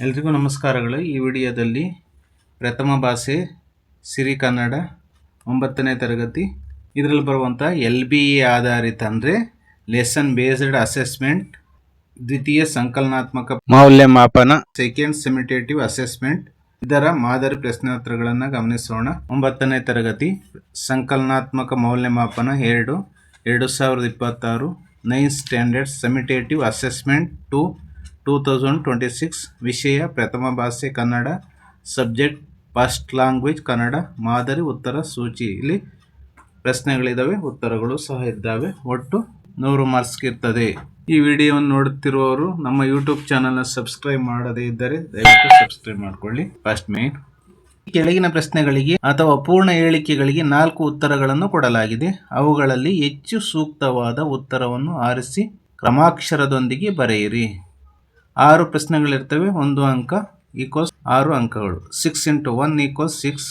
ಎಲ್ರಿಗೂ ನಮಸ್ಕಾರಗಳು. ಈ ವಿಡಿಯೋದಲ್ಲಿ ಪ್ರಥಮ ಭಾಷೆ ಸಿರಿ ಕನ್ನಡ 9ನೇ ತರಗತಿ ಇದರಲ್ಲಿ ಬರುವಂಥ LBE ಆಧಾರಿತ ಅಂದರೆ ಲೆಸನ್ ಬೇಸ್ಡ್ ಅಸೆಸ್ಮೆಂಟ್, ದ್ವಿತೀಯ ಸಂಕಲನಾತ್ಮಕ ಮೌಲ್ಯಮಾಪನ, ಸೆಕೆಂಡ್ ಸೆಮಿಟೇಟಿವ್ ಅಸೆಸ್ಮೆಂಟ್ ಇದರ ಮಾದರಿ ಪ್ರಶ್ನೋತ್ತರಗಳನ್ನು ಗಮನಿಸೋಣ. 9ನೇ ತರಗತಿ ಸಂಕಲನಾತ್ಮಕ ಮೌಲ್ಯಮಾಪನ 2 2026 9th ಸ್ಟ್ಯಾಂಡರ್ಡ್ ಸೆಮಿಟೇಟಿವ್ ಅಸೆಸ್ಮೆಂಟ್ 2 2026 ವಿಷಯ ಪ್ರಥಮ ಭಾಷೆ Kannada, subject first language Kannada, ಮಾದರಿ ಉತ್ತರ ಸೂಚಿ. ಇಲ್ಲಿ ಪ್ರಶ್ನೆಗಳಿದ್ದಾವೆ, ಉತ್ತರಗಳು ಸಹ ಇದ್ದಾವೆ. ಒಟ್ಟು 100 ಮಾರ್ಕ್ಸ್ಗೆ ಇರ್ತದೆ. ಈ ವಿಡಿಯೋವನ್ನು ನೋಡುತ್ತಿರುವವರು ನಮ್ಮ ಯೂಟ್ಯೂಬ್ ಚಾನಲ್ನ ಸಬ್ಸ್ಕ್ರೈಬ್ ಮಾಡದೇ ಇದ್ದರೆ ದಯವಿಟ್ಟು ಸಬ್ಸ್ಕ್ರೈಬ್ ಮಾಡಿಕೊಳ್ಳಿ. ಫಸ್ಟ್ ಮೇನ್, ಕೆಳಗಿನ ಪ್ರಶ್ನೆಗಳಿಗೆ ಅಥವಾ ಪೂರ್ಣ ಹೇಳಿಕೆಗಳಿಗೆ 4 ಉತ್ತರಗಳನ್ನು ಕೊಡಲಾಗಿದೆ. ಅವುಗಳಲ್ಲಿ ಹೆಚ್ಚು ಸೂಕ್ತವಾದ ಉತ್ತರವನ್ನು ಆರಿಸಿ ಕ್ರಮಾಕ್ಷರದೊಂದಿಗೆ ಬರೆಯಿರಿ. 6 ಪ್ರಶ್ನೆಗಳಿರ್ತವೆ. 1 ಅಂಕ ಈಕ್ವಲ್ಸ್ 6 ಅಂಕಗಳು. 6 × 1 = 6.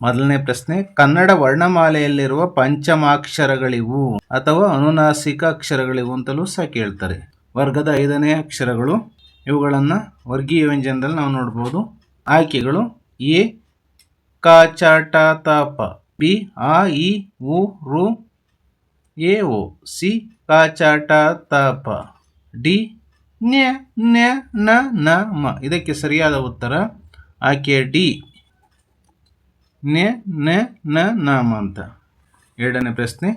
ಮೊದಲನೇ ಪ್ರಶ್ನೆ, ಕನ್ನಡ ವರ್ಣಮಾಲೆಯಲ್ಲಿರುವ ಪಂಚಮಾಕ್ಷರಗಳಿವು ಅಥವಾ ಅನುನಾಸಿಕ ಅಕ್ಷರಗಳಿವು ಅಂತಲೂ ಸಹ ಕೇಳ್ತಾರೆ. ವರ್ಗದ 5ನೇ ಅಕ್ಷರಗಳು. ಇವುಗಳನ್ನು ವರ್ಗೀಯ ವ್ಯಂಜನದಲ್ಲಿ ನಾವು ನೋಡ್ಬೋದು. ಆಯ್ಕೆಗಳು: ಎ ಕ ಚ ಟ ತ ಪ, ಬಿ ಆ ಇ ಉ ರು ಎ ಓ, ಸಿ ಕ ಚ ಟ ತ ಪ, ಡಿ ನ್ಯ ನ್ಯ ನ ನ ಮ. ಇದಕ್ಕೆ ಸರಿಯಾದ ಉತ್ತರ ಆಯ್ಕೆ ಡಿ, ನ್ಯ ನ ನ ನ ಮ ಅಂತ. ಎರಡನೇ ಪ್ರಶ್ನೆ,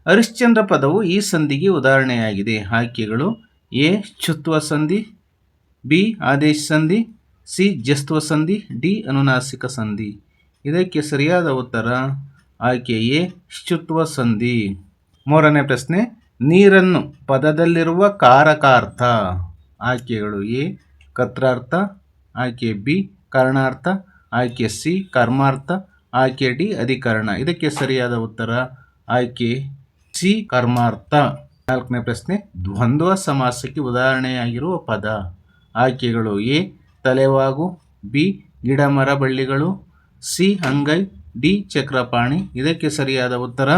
ಹರಿಶ್ಚಂದ್ರ ಪದವು ಈ ಸಂಧಿಗೆ ಉದಾಹರಣೆಯಾಗಿದೆ. ಆಯ್ಕೆಗಳು: ಎ ಶ್ಚುತ್ವ ಸಂಧಿ, ಬಿ ಆದೇಶ ಸಂಧಿ, ಸಿ ಜಸ್ತ್ವ ಸಂಧಿ, ಡಿ ಅನುನಾಸಿಕ ಸಂಧಿ. ಇದಕ್ಕೆ ಸರಿಯಾದ ಉತ್ತರ ಆಯ್ಕೆ ಎ ಶ್ಚುತ್ವ ಸಂಧಿ. ಮೂರನೇ ಪ್ರಶ್ನೆ, ನೀರನ್ನು ಪದದಲ್ಲಿರುವ ಕಾರಕಾರ್ಥ. ಆಯ್ಕೆಗಳು: ಎ ಕರ್ತಾರ್ಥ, ಆಯ್ಕೆ ಬಿ ಕರ್ಣಾರ್ಥ, ಆಯ್ಕೆ ಸಿ ಕರ್ಮಾರ್ಥ, ಆಯ್ಕೆ ಡಿ ಅಧಿಕರಣ. ಇದಕ್ಕೆ ಸರಿಯಾದ ಉತ್ತರ ಆಯ್ಕೆ ಸಿ ಕರ್ಮಾರ್ಥ. ನಾಲ್ಕನೇ ಪ್ರಶ್ನೆ, ದ್ವಂದ್ವ ಸಮಾಸಕ್ಕೆ ಉದಾಹರಣೆಯಾಗಿರುವ ಪದ. ಆಯ್ಕೆಗಳು: ಎ ತಲೆವಾಗು, ಬಿ ಗಿಡ ಮರ ಬಳ್ಳಿಗಳು, ಸಿ ಅಂಗೈ, ಡಿ ಚಕ್ರಪಾಣಿ. ಇದಕ್ಕೆ ಸರಿಯಾದ ಉತ್ತರ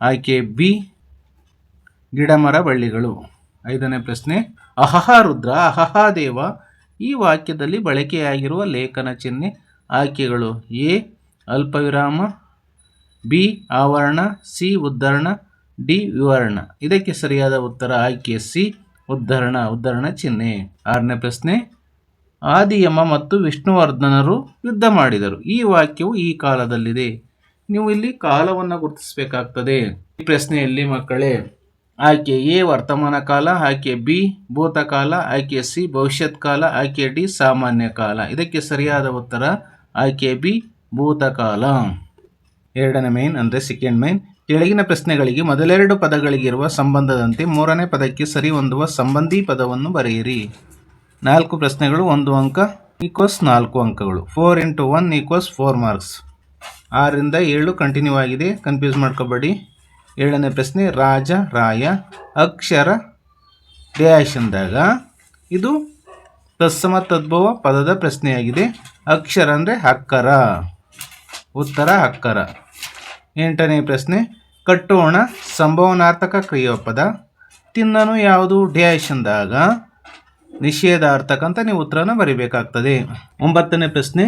ಆಯ್ಕೆ ಬಿ ಗಿಡ ಮರ ಬಳ್ಳಿಗಳು. ಐದನೇ ಪ್ರಶ್ನೆ, ಅಹಹ ರುದ್ರ ಅಹಹ ದೇವ ಈ ವಾಕ್ಯದಲ್ಲಿ ಬಳಕೆಯಾಗಿರುವ ಲೇಖನ ಚಿಹ್ನೆ. ಆಯ್ಕೆಗಳು: ಎ ಅಲ್ಪವಿರಾಮ, ಬಿ ಆವರಣ, ಸಿ ಉದ್ಧರಣ, ಡಿ ವಿವರಣ. ಇದಕ್ಕೆ ಸರಿಯಾದ ಉತ್ತರ ಆಯ್ಕೆ ಸಿ ಉದ್ಧರಣ ಚಿಹ್ನೆ. ಆರನೇ ಪ್ರಶ್ನೆ, ಆದಿಯಮ ಮತ್ತು ವಿಷ್ಣುವರ್ಧನರು ಯುದ್ಧ ಮಾಡಿದರು. ಈ ವಾಕ್ಯವು ಈ ಕಾಲದಲ್ಲಿದೆ. ನೀವು ಇಲ್ಲಿ ಕಾಲವನ್ನು ಗುರುತಿಸಬೇಕಾಗ್ತದೆ ಈ ಪ್ರಶ್ನೆಯಲ್ಲಿ ಮಕ್ಕಳೇ. ಆಯ್ಕೆ ಎ ವರ್ತಮಾನ ಕಾಲ, ಆಯ್ಕೆ ಬಿ ಭೂತಕಾಲ, ಆಯ್ಕೆ ಸಿ ಭವಿಷ್ಯತ್ ಕಾಲ, ಆಯ್ಕೆ ಡಿ ಸಾಮಾನ್ಯ ಕಾಲ. ಇದಕ್ಕೆ ಸರಿಯಾದ ಉತ್ತರ ಆಯ್ಕೆ ಬಿ ಭೂತಕಾಲ. ಎರಡನೇ ಮೈನ್ ಅಂದರೆ ಸೆಕೆಂಡ್ ಮೈನ್, ಕೆಳಗಿನ ಪ್ರಶ್ನೆಗಳಿಗೆ ಮೊದಲೆರಡು ಪದಗಳಿಗಿರುವ ಸಂಬಂಧದಂತೆ ಮೂರನೇ ಪದಕ್ಕೆ ಸರಿ ಹೊಂದುವ ಸಂಬಂಧಿ ಪದವನ್ನು ಬರೆಯಿರಿ. 4 ಪ್ರಶ್ನೆಗಳು, 1 ಅಂಕ ಈಕ್ವಲ್ಸ್ 4 ಅಂಕಗಳು. 4 × 1 = 4 ಮಾರ್ಕ್ಸ್. 6 ರಿಂದ 7 ಕಂಟಿನ್ಯೂ ಆಗಿದೆ, ಕನ್ಫ್ಯೂಸ್ ಮಾಡ್ಕೋಬೇಡಿ. ಏಳನೇ ಪ್ರಶ್ನೆ, ರಾಜ ರಾಯ ಅಕ್ಷರ ಡ್ಯಾಶ್ ಅಂದಾಗ ಇದು ತತ್ಸಮ ತದ್ಭವ ಪದದ ಪ್ರಶ್ನೆಯಾಗಿದೆ. ಅಕ್ಷರ ಅಂದರೆ ಅಕ್ಕರ, ಉತ್ತರ ಅಕ್ಕರ. 8ನೇ ಪ್ರಶ್ನೆ, ಕಟ್ಟೋಣ ಸಂಭವನಾರ್ಥಕ ಕ್ರಿಯಾಪದ. ತಿನ್ನನು ಯಾವುದು ಡ್ಯಾಶ್ ಅಂದಾಗ ನಿಷೇಧಾರ್ಥಕ ಅಂತ ನೀವು ಉತ್ತರನ ಬರಿಬೇಕಾಗ್ತದೆ. 9ನೇ ಪ್ರಶ್ನೆ,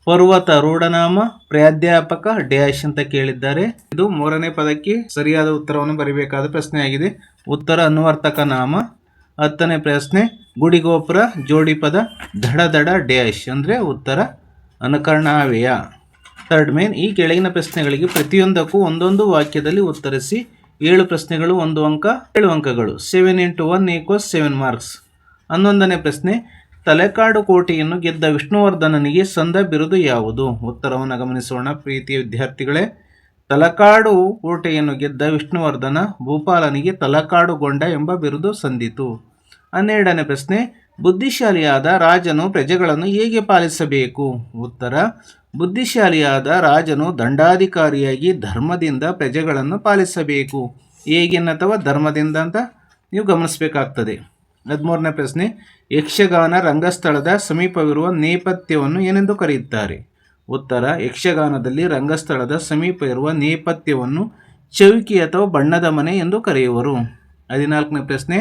ಪರ್ವತ ರೂಢನಾಮ ಪ್ರಾಧ್ಯಾಪಕ ಡ್ಯಾಶ್ ಅಂತ ಕೇಳಿದ್ದಾರೆ. ಇದು 3ನೇ ಪದಕ್ಕೆ ಸರಿಯಾದ ಉತ್ತರವನ್ನು ಬರಿಬೇಕಾದ ಪ್ರಶ್ನೆಯಾಗಿದೆ. ಉತ್ತರ ಅನ್ವರ್ಥಕ ನಾಮ. 10ನೇ ಪ್ರಶ್ನೆ, ಗುಡಿಗೋಪುರ ಜೋಡಿ ಪದ ದಡ ದಡ ಡ್ಯಾಶ್ ಅಂದರೆ ಉತ್ತರ ಅನುಕರಣಾವ್ಯಯ. ಥರ್ಡ್ ಮೇನ್, ಈ ಕೆಳಗಿನ ಪ್ರಶ್ನೆಗಳಿಗೆ ಪ್ರತಿಯೊಂದಕ್ಕೂ ಒಂದೊಂದು ವಾಕ್ಯದಲ್ಲಿ ಉತ್ತರಿಸಿ. 7 ಪ್ರಶ್ನೆಗಳು, 1 ಅಂಕ, 7 ಅಂಕಗಳು. 7 × 1 = 7 ಮಾರ್ಕ್ಸ್. 11ನೇ ಪ್ರಶ್ನೆ, ತಲೆಕಾಡು ಕೋಟೆಯನ್ನು ಗೆದ್ದ ವಿಷ್ಣುವರ್ಧನನಿಗೆ ಸಂದ ಬಿರುದು ಯಾವುದು? ಉತ್ತರವನ್ನು ಗಮನಿಸೋಣ ಪ್ರೀತಿಯ ವಿದ್ಯಾರ್ಥಿಗಳೇ. ತಲಕಾಡು ಕೋಟೆಯನ್ನು ಗೆದ್ದ ವಿಷ್ಣುವರ್ಧನ ಭೂಪಾಲನಿಗೆ ತಲಕಾಡುಗೊಂಡ ಎಂಬ ಬಿರುದು ಸಂದಿತು. 12ನೇ ಪ್ರಶ್ನೆ, ಬುದ್ಧಿಶಾಲಿಯಾದ ರಾಜನು ಪ್ರಜೆಗಳನ್ನು ಹೇಗೆ ಪಾಲಿಸಬೇಕು? ಉತ್ತರ, ಬುದ್ಧಿಶಾಲಿಯಾದ ರಾಜನು ದಂಡಾಧಿಕಾರಿಯಾಗಿ ಧರ್ಮದಿಂದ ಪ್ರಜೆಗಳನ್ನು ಪಾಲಿಸಬೇಕು. ಹೇಗೆನ್ನಥವಾ ಧರ್ಮದಿಂದ ಅಂತ ನೀವು ಗಮನಿಸಬೇಕಾಗ್ತದೆ. 13ನೇ ಪ್ರಶ್ನೆ, ಯಕ್ಷಗಾನ ರಂಗಸ್ಥಳದ ಸಮೀಪವಿರುವ ನೇಪಥ್ಯವನ್ನು ಏನೆಂದು ಕರೆಯುತ್ತಾರೆ? ಉತ್ತರ, ಯಕ್ಷಗಾನದಲ್ಲಿ ರಂಗಸ್ಥಳದ ಸಮೀಪ ಇರುವ ನೇಪಥ್ಯವನ್ನು ಚೌಕಿ ಅಥವಾ ಬಣ್ಣದ ಮನೆ ಎಂದು ಕರೆಯುವರು. 14ನೇ ಪ್ರಶ್ನೆ,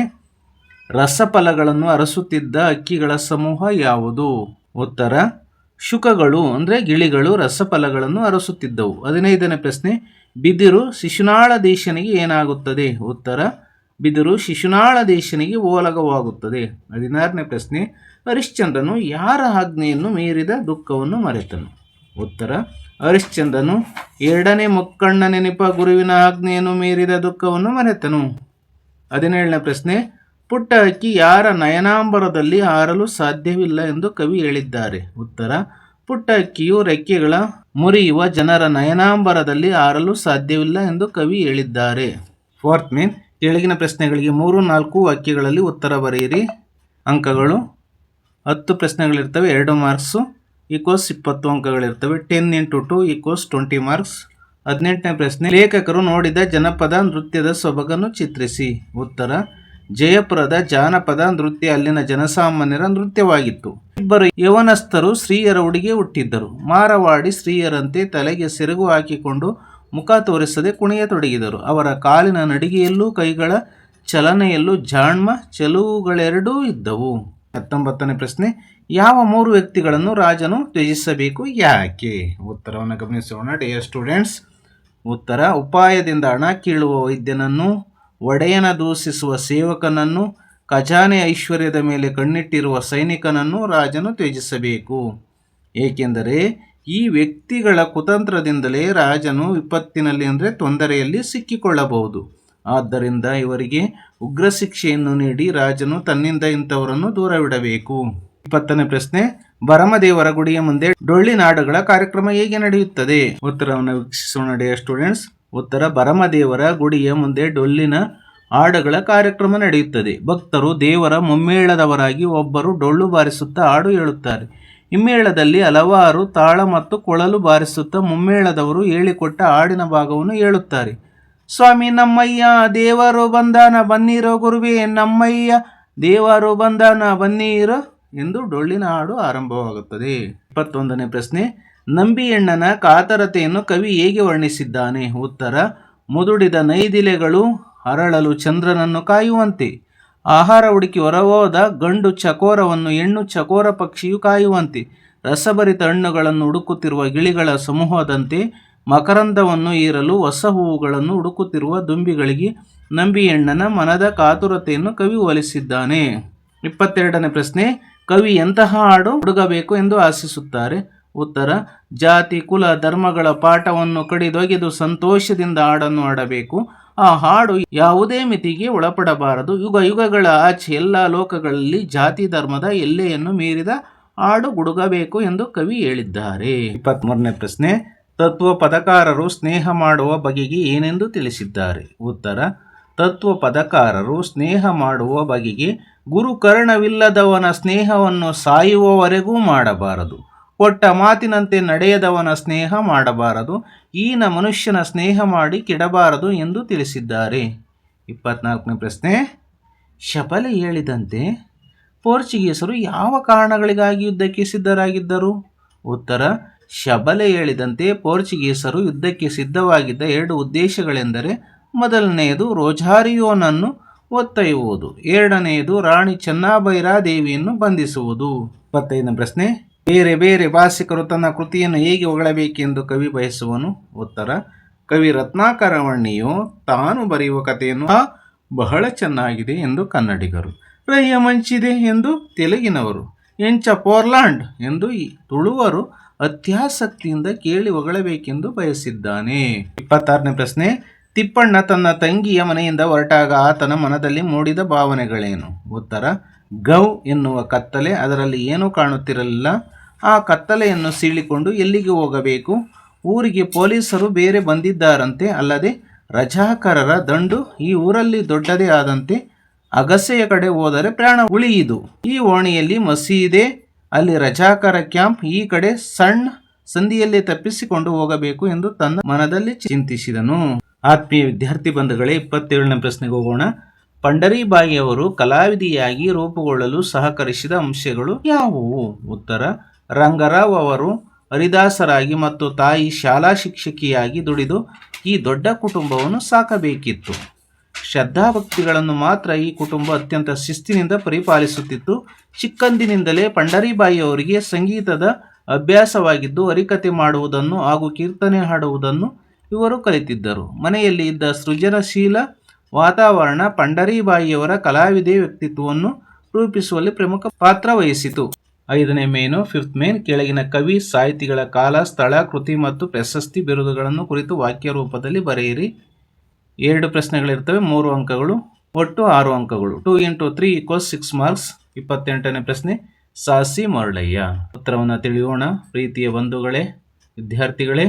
ರಸಫಲಗಳನ್ನು ಅರಸುತ್ತಿದ್ದ ಹಕ್ಕಿಗಳ ಸಮೂಹ ಯಾವುದು? ಉತ್ತರ ಶುಕಗಳು ಅಂದರೆ ಗಿಳಿಗಳು ರಸಫಲಗಳನ್ನು ಅರಸುತ್ತಿದ್ದವು. 15ನೇ ಪ್ರಶ್ನೆ, ಬಿದಿರು ಶಿಶುನಾಳಧೀಶನಿಗೆ ಏನಾಗುತ್ತದೆ? ಉತ್ತರ ಬಿದಿರು ಶಿಶುನಾಳಧೀಶನಿಗೆ ಓಲಗವಾಗುತ್ತದೆ. 16ನೇ ಪ್ರಶ್ನೆ, ಹರಿಶ್ಚಂದ್ರನು ಯಾರ ಆಜ್ಞೆಯನ್ನು ಮೀರಿದ ದುಃಖವನ್ನು ಮರೆತನು? ಉತ್ತರ ಹರಿಶ್ಚಂದ್ರನು 2ನೇ ಮೊಕ್ಕಣ್ಣ ನೆನಪ ಗುರುವಿನ ಆಜ್ಞೆಯನ್ನು ಮೀರಿದ ದುಃಖವನ್ನು ಮರೆತನು. 17ನೇ ಪ್ರಶ್ನೆ, ಪುಟ್ಟ ಹಕ್ಕಿ ಯಾರ ನಯನಾಂಬರದಲ್ಲಿ ಹಾರಲು ಸಾಧ್ಯವಿಲ್ಲ ಎಂದು ಕವಿ ಹೇಳಿದ್ದಾರೆ? ಉತ್ತರ ಪುಟ್ಟ ಹಕ್ಕಿಯು ರೆಕ್ಕೆಗಳ ಮುರಿಯುವ ಜನರ ನಯನಾಂಬರದಲ್ಲಿ ಹಾರಲು ಸಾಧ್ಯವಿಲ್ಲ ಎಂದು ಕವಿ ಹೇಳಿದ್ದಾರೆ. 4th ಮೇನ್, ಕೆಳಗಿನ ಪ್ರಶ್ನೆಗಳಿಗೆ 3, 4 ವಾಕ್ಯಗಳಲ್ಲಿ ಉತ್ತರ ಬರೆಯಿರಿ. ಅಂಕಗಳು 10 ಪ್ರಶ್ನೆಗಳಿರ್ತವೆ, 2 ಮಾರ್ಕ್ಸು ಈಕ್ವಲ್ಸ್ 20 ಅಂಕಗಳಿರ್ತವೆ. 10 × 2 ಈಕ್ವಲ್ಸ್ 20 ಮಾರ್ಕ್ಸ್. 18ನೇ ಪ್ರಶ್ನೆ, ಲೇಖಕರು ನೋಡಿದ ಜನಪದ ನೃತ್ಯದ ಸೊಬಗನ್ನು ಚಿತ್ರಿಸಿ. ಉತ್ತರ ಜಯಪುರದ ಜಾನಪದ ನೃತ್ಯ ಅಲ್ಲಿನ ಜನಸಾಮಾನ್ಯರ ನೃತ್ಯವಾಗಿತ್ತು. ಇಬ್ಬರು ಯವನಸ್ಥರು ಸ್ತ್ರೀಯರ ಉಡುಗೆ ಹುಟ್ಟಿದ್ದರು. ಮಾರವಾಡಿ ಸ್ತ್ರೀಯರಂತೆ ತಲೆಗೆ ಸೆರಗು ಹಾಕಿಕೊಂಡು ಮುಖ ತೋರಿಸದೆ ಕುಣಿಯತೊಡಗಿದರು. ಅವರ ಕಾಲಿನ ನಡಿಗೆಯಲ್ಲೂ ಕೈಗಳ ಚಲನೆಯಲ್ಲೂ ಜಾಣ್ಮ ಚೆಲುವುಗಳೆರಡೂ ಇದ್ದವು. 19ನೇ ಪ್ರಶ್ನೆ, ಯಾವ 3 ವ್ಯಕ್ತಿಗಳನ್ನು ರಾಜನು ತ್ಯಜಿಸಬೇಕು, ಯಾಕೆ? ಉತ್ತರವನ್ನು ಗಮನಿಸೋಣ ಡಿಯರ್ ಸ್ಟೂಡೆಂಟ್ಸ್. ಉತ್ತರ ಉಪಾಯದಿಂದ ಹಣ ಕೀಳುವ ವೈದ್ಯನನ್ನು, ಒಡೆಯನ ದೂಷಿಸುವ ಸೇವಕನನ್ನು, ಖಜಾನೆ ಐಶ್ವರ್ಯದ ಮೇಲೆ ಕಣ್ಣಿಟ್ಟಿರುವ ಸೈನಿಕನನ್ನು ರಾಜನು ತ್ಯಜಿಸಬೇಕು. ಏಕೆಂದರೆ ಈ ವ್ಯಕ್ತಿಗಳ ಕುತಂತ್ರದಿಂದಲೇ ರಾಜನು ವಿಪತ್ತಿನಲ್ಲಿ ಅಂದರೆ ತೊಂದರೆಯಲ್ಲಿ ಸಿಕ್ಕಿಕೊಳ್ಳಬಹುದು. ಆದ್ದರಿಂದ ಇವರಿಗೆ ಉಗ್ರ ಶಿಕ್ಷೆಯನ್ನು ನೀಡಿ ರಾಜನು ತನ್ನಿಂದ ಇಂಥವರನ್ನು ದೂರವಿಡಬೇಕು. 20ನೇ ಪ್ರಶ್ನೆ, ಭರಮದೇವರ ಗುಡಿಯ ಮುಂದೆ ಡೊಳ್ಳಿನಾಡುಗಳ ಕಾರ್ಯಕ್ರಮ ಹೇಗೆ ನಡೆಯುತ್ತದೆ? ಉತ್ತರವನ್ನು ವೀಕ್ಷಿಸೋಣ ಡಿಯರ್ ಸ್ಟೂಡೆಂಟ್ಸ್. ಉತ್ತರ ಭರಮದೇವರ ಗುಡಿಯ ಮುಂದೆ ಡೊಳ್ಳಿನ ಹಾಡುಗಳ ಕಾರ್ಯಕ್ರಮ ನಡೆಯುತ್ತದೆ. ಭಕ್ತರು ದೇವರ ಮುಮ್ಮೇಳದವರಾಗಿ ಒಬ್ಬರು ಡೊಳ್ಳು ಬಾರಿಸುತ್ತಾ ಹಾಡು ಹೇಳುತ್ತಾರೆ. ಹಿಮ್ಮೇಳದಲ್ಲಿ ಹಲವಾರು ತಾಳ ಮತ್ತು ಕೊಳಲು ಬಾರಿಸುತ್ತಾ ಮುಮ್ಮೇಳದವರು ಹೇಳಿಕೊಟ್ಟ ಹಾಡಿನ ಭಾಗವನ್ನು ಹೇಳುತ್ತಾರೆ. ಸ್ವಾಮಿ ನಮ್ಮಯ್ಯ ದೇವರು ಬಂದಾನ ಬನ್ನೀರೋ ಗುರುವೇ ನಮ್ಮಯ್ಯ ದೇವರು ಬಂದಾನ ಬನ್ನೀರೋ ಎಂದು ಡೊಳ್ಳಿನ ಹಾಡು ಆರಂಭವಾಗುತ್ತದೆ. 21ನೇ ಪ್ರಶ್ನೆ, ನಂಬಿಯಣ್ಣನ ಕಾತರತೆಯನ್ನು ಕವಿ ಹೇಗೆ ವರ್ಣಿಸಿದ್ದಾನೆ? ಉತ್ತರ ಮುದುಡಿದ ನೈದಿಲೆಗಳು ಅರಳಲು ಚಂದ್ರನನ್ನು ಕಾಯುವಂತೆ, ಆಹಾರ ಹುಡುಕಿ ಹೊರಹೋದ ಗಂಡು ಚಕೋರವನ್ನು ಹೆಣ್ಣು ಚಕೋರ ಪಕ್ಷಿಯು ಕಾಯುವಂತೆ, ರಸಭರಿತ ಹಣ್ಣುಗಳನ್ನು ಹುಡುಕುತ್ತಿರುವ ಗಿಳಿಗಳ ಸಮೂಹದಂತೆ, ಮಕರಂದವನ್ನು ಹೀರಲು ಹೊಸ ಹೂವುಗಳನ್ನು ಹುಡುಕುತ್ತಿರುವ ದುಂಬಿಗಳಿಗೆ ನಂಬಿಯಣ್ಣನ ಮನದ ಕಾತುರತೆಯನ್ನು ಕವಿ ಹೋಲಿಸಿದ್ದಾನೆ. 22ನೇ ಪ್ರಶ್ನೆ, ಕವಿ ಎಂತಹ ಹಾಡು ಹುಡುಗಬೇಕು ಎಂದು ಆಶಿಸುತ್ತಾರೆ? ಉತ್ತರ ಜಾತಿ ಕುಲ ಧರ್ಮಗಳ ಪಾಠವನ್ನು ಕಡಿದೊಗೆದು ಸಂತೋಷದಿಂದ ಹಾಡನ್ನು ಹಾಡಬೇಕು. ಆ ಹಾಡು ಯಾವುದೇ ಮಿತಿಗೆ ಒಳಪಡಬಾರದು. ಯುಗ ಯುಗಗಳ ಆಚೆ ಎಲ್ಲ ಲೋಕಗಳಲ್ಲಿ ಜಾತಿ ಧರ್ಮದ ಎಲ್ಲೆಯನ್ನು ಮೀರಿದ ಹಾಡು ಹುಡುಗಬೇಕು ಎಂದು ಕವಿ ಹೇಳಿದ್ದಾರೆ. 23ನೇ ಪ್ರಶ್ನೆ, ತತ್ವ ಪದಕಾರರು ಸ್ನೇಹ ಮಾಡುವ ಬಗೆಗೆ ಏನೆಂದು ತಿಳಿಸಿದ್ದಾರೆ? ಉತ್ತರ ತತ್ವ ಪದಕಾರರು ಸ್ನೇಹ ಮಾಡುವ ಬಗೆಗೆ ಗುರುಕರ್ಣವಿಲ್ಲದವನ ಸ್ನೇಹವನ್ನು ಸಾಯುವವರೆಗೂ ಮಾಡಬಾರದು, ಕೊಟ್ಟ ಮಾತಿನಂತೆ ನಡೆಯದವನ ಸ್ನೇಹ ಮಾಡಬಾರದು, ಈನ ಮನುಷ್ಯನ ಸ್ನೇಹ ಮಾಡಿ ಕೆಡಬಾರದು ಎಂದು ತಿಳಿಸಿದ್ದಾರೆ. 24ನೇ ಪ್ರಶ್ನೆ, ಶಬಲೆ ಹೇಳಿದಂತೆ ಪೋರ್ಚುಗೀಸರು ಯಾವ ಕಾರಣಗಳಿಗಾಗಿ ಯುದ್ಧಕ್ಕೆ ಸಿದ್ಧರಾಗಿದ್ದರು? ಉತ್ತರ ಶಬಲೆ ಹೇಳಿದಂತೆ ಪೋರ್ಚುಗೀಸರು ಯುದ್ಧಕ್ಕೆ ಸಿದ್ಧವಾಗಿದ್ದ 2 ಉದ್ದೇಶಗಳೆಂದರೆ, ಮೊದಲನೆಯದು ರೋಜಾರಿಯೋನನ್ನು ಒತ್ತೊಯ್ಯುವುದು, ಎರಡನೆಯದು ರಾಣಿ ಚೆನ್ನಭೈರಾದೇವಿಯನ್ನು ಬಂಧಿಸುವುದು. 25ನೇ ಪ್ರಶ್ನೆ, ಬೇರೆ ಬೇರೆ ಭಾಷಿಕರು ತನ್ನ ಕೃತಿಯನ್ನು ಹೇಗೆ ಹೊಗಳಬೇಕೆಂದು ಕವಿ ಬಯಸುವನು? ಉತ್ತರ ಕವಿ ರತ್ನಾಕರವಣ್ಣಿಯು ತಾನು ಬರೆಯುವ ಕಥೆಯನ್ನು ಬಹಳ ಚೆನ್ನಾಗಿದೆ ಎಂದು ಕನ್ನಡಿಗರು, ರಯ್ಯ ಮಂಚಿದೆ ಎಂದು ತೆಲುಗಿನವರು, ಎಂಚ ಪೋರ್ಲಾಂಡ್ ಎಂದು ತುಳುವರು ಅತ್ಯಾಸಕ್ತಿಯಿಂದ ಕೇಳಿ ಹೊಗಳಬೇಕೆಂದು ಬಯಸಿದ್ದಾನೆ. 26ನೇ ಪ್ರಶ್ನೆ, ತಿಪ್ಪಣ್ಣ ತನ್ನ ತಂಗಿಯ ಮನೆಯಿಂದ ಹೊರಟಾಗ ಆತನ ಮನದಲ್ಲಿ ಮೂಡಿದ ಭಾವನೆಗಳೇನು? ಉತ್ತರ ಗೌ ಎನ್ನುವ ಕತ್ತಲೆ, ಅದರಲ್ಲಿ ಏನೂ ಕಾಣುತ್ತಿರಲಿಲ್ಲ. ಆ ಕತ್ತಲೆಯನ್ನು ಸೀಳಿಕೊಂಡು ಎಲ್ಲಿಗೆ ಹೋಗಬೇಕು? ಊರಿಗೆ ಪೊಲೀಸರು ಬೇರೆ ಬಂದಿದ್ದಾರಂತೆ, ಅಲ್ಲದೆ ರಜಾಕರರ ದಂಡು ಈ ಊರಲ್ಲಿ ದೊಡ್ಡದೇ ಆದಂತೆ, ಅಗಸೆಯ ಕಡೆ ಹೋದರೆ ಪ್ರಾಣ ಉಳಿಯಿದು, ಈ ಓಣಿಯಲ್ಲಿ ಮಸೀದೆ, ಅಲ್ಲಿ ರಜಾಕರ ಕ್ಯಾಂಪ್, ಈ ಕಡೆ ಸಣ್ಣ ಸಂಧಿಯಲ್ಲಿ ತಪ್ಪಿಸಿಕೊಂಡು ಹೋಗಬೇಕು ಎಂದು ತನ್ನ ಮನದಲ್ಲಿ ಚಿಂತಿಸಿದನು. ಆತ್ಮೀಯ ವಿದ್ಯಾರ್ಥಿ ಬಂಧುಗಳೇ, 27ನೇ ಪ್ರಶ್ನೆಗೆ ಹೋಗೋಣ. ಪಂಡರೀಬಾಯಿಯವರು ಕಲಾವಿದೆಯಾಗಿ ರೂಪುಗೊಳ್ಳಲು ಸಹಕರಿಸಿದ ಅಂಶಗಳು ಯಾವುವು? ಉತ್ತರ ರಂಗರಾವ್ ಅವರು ಹರಿದಾಸರಾಗಿ ಮತ್ತು ತಾಯಿ ಶಾಲಾ ಶಿಕ್ಷಕಿಯಾಗಿ ದುಡಿದು ಈ ದೊಡ್ಡ ಕುಟುಂಬವನ್ನು ಸಾಕಬೇಕಿತ್ತು. ಶ್ರದ್ಧಾಭಕ್ತಿಗಳನ್ನು ಮಾತ್ರ ಈ ಕುಟುಂಬ ಅತ್ಯಂತ ಶಿಸ್ತಿನಿಂದ ಪರಿಪಾಲಿಸುತ್ತಿತ್ತು. ಚಿಕ್ಕಂದಿನಿಂದಲೇ ಪಂಡರೀಬಾಯಿಯವರಿಗೆ ಸಂಗೀತದ ಅಭ್ಯಾಸವಾಗಿದ್ದು ಹರಿಕತೆ ಮಾಡುವುದನ್ನು ಹಾಗೂ ಕೀರ್ತನೆ ಹಾಡುವುದನ್ನು ಇವರು ಕಲಿತಿದ್ದರು. ಮನೆಯಲ್ಲಿ ಇದ್ದ ಸೃಜನಶೀಲ ವಾತಾವರಣ ಪಂಡರೀಬಾಯಿಯವರ ಕಲಾವಿದೆ ವ್ಯಕ್ತಿತ್ವವನ್ನು ರೂಪಿಸುವಲ್ಲಿ ಪ್ರಮುಖ ಪಾತ್ರ ವಹಿಸಿತು. 5ನೇ ಮೇನು, 5th ಮೇನ್, ಕೆಳಗಿನ ಕವಿ ಸಾಹಿತಿಗಳ ಕಾಲ, ಸ್ಥಳ, ಕೃತಿ ಮತ್ತು ಪ್ರಶಸ್ತಿ ಬಿರುದುಗಳನ್ನು ಕುರಿತು ವಾಕ್ಯ ರೂಪದಲ್ಲಿ ಬರೆಯಿರಿ. 2 ಪ್ರಶ್ನೆಗಳಿರ್ತವೆ, 3 ಅಂಕಗಳು, ಒಟ್ಟು 6 ಅಂಕಗಳು. 2 × 3 = 6 ಮಾರ್ಕ್ಸ್. 28ನೇ ಪ್ರಶ್ನೆ, ಸಾಸಿ ಮರಳಯ್ಯ. ಉತ್ತರವನ್ನು ತಿಳಿಯೋಣ. ಪ್ರೀತಿಯ ಬಂಧುಗಳೇ, ವಿದ್ಯಾರ್ಥಿಗಳೇ,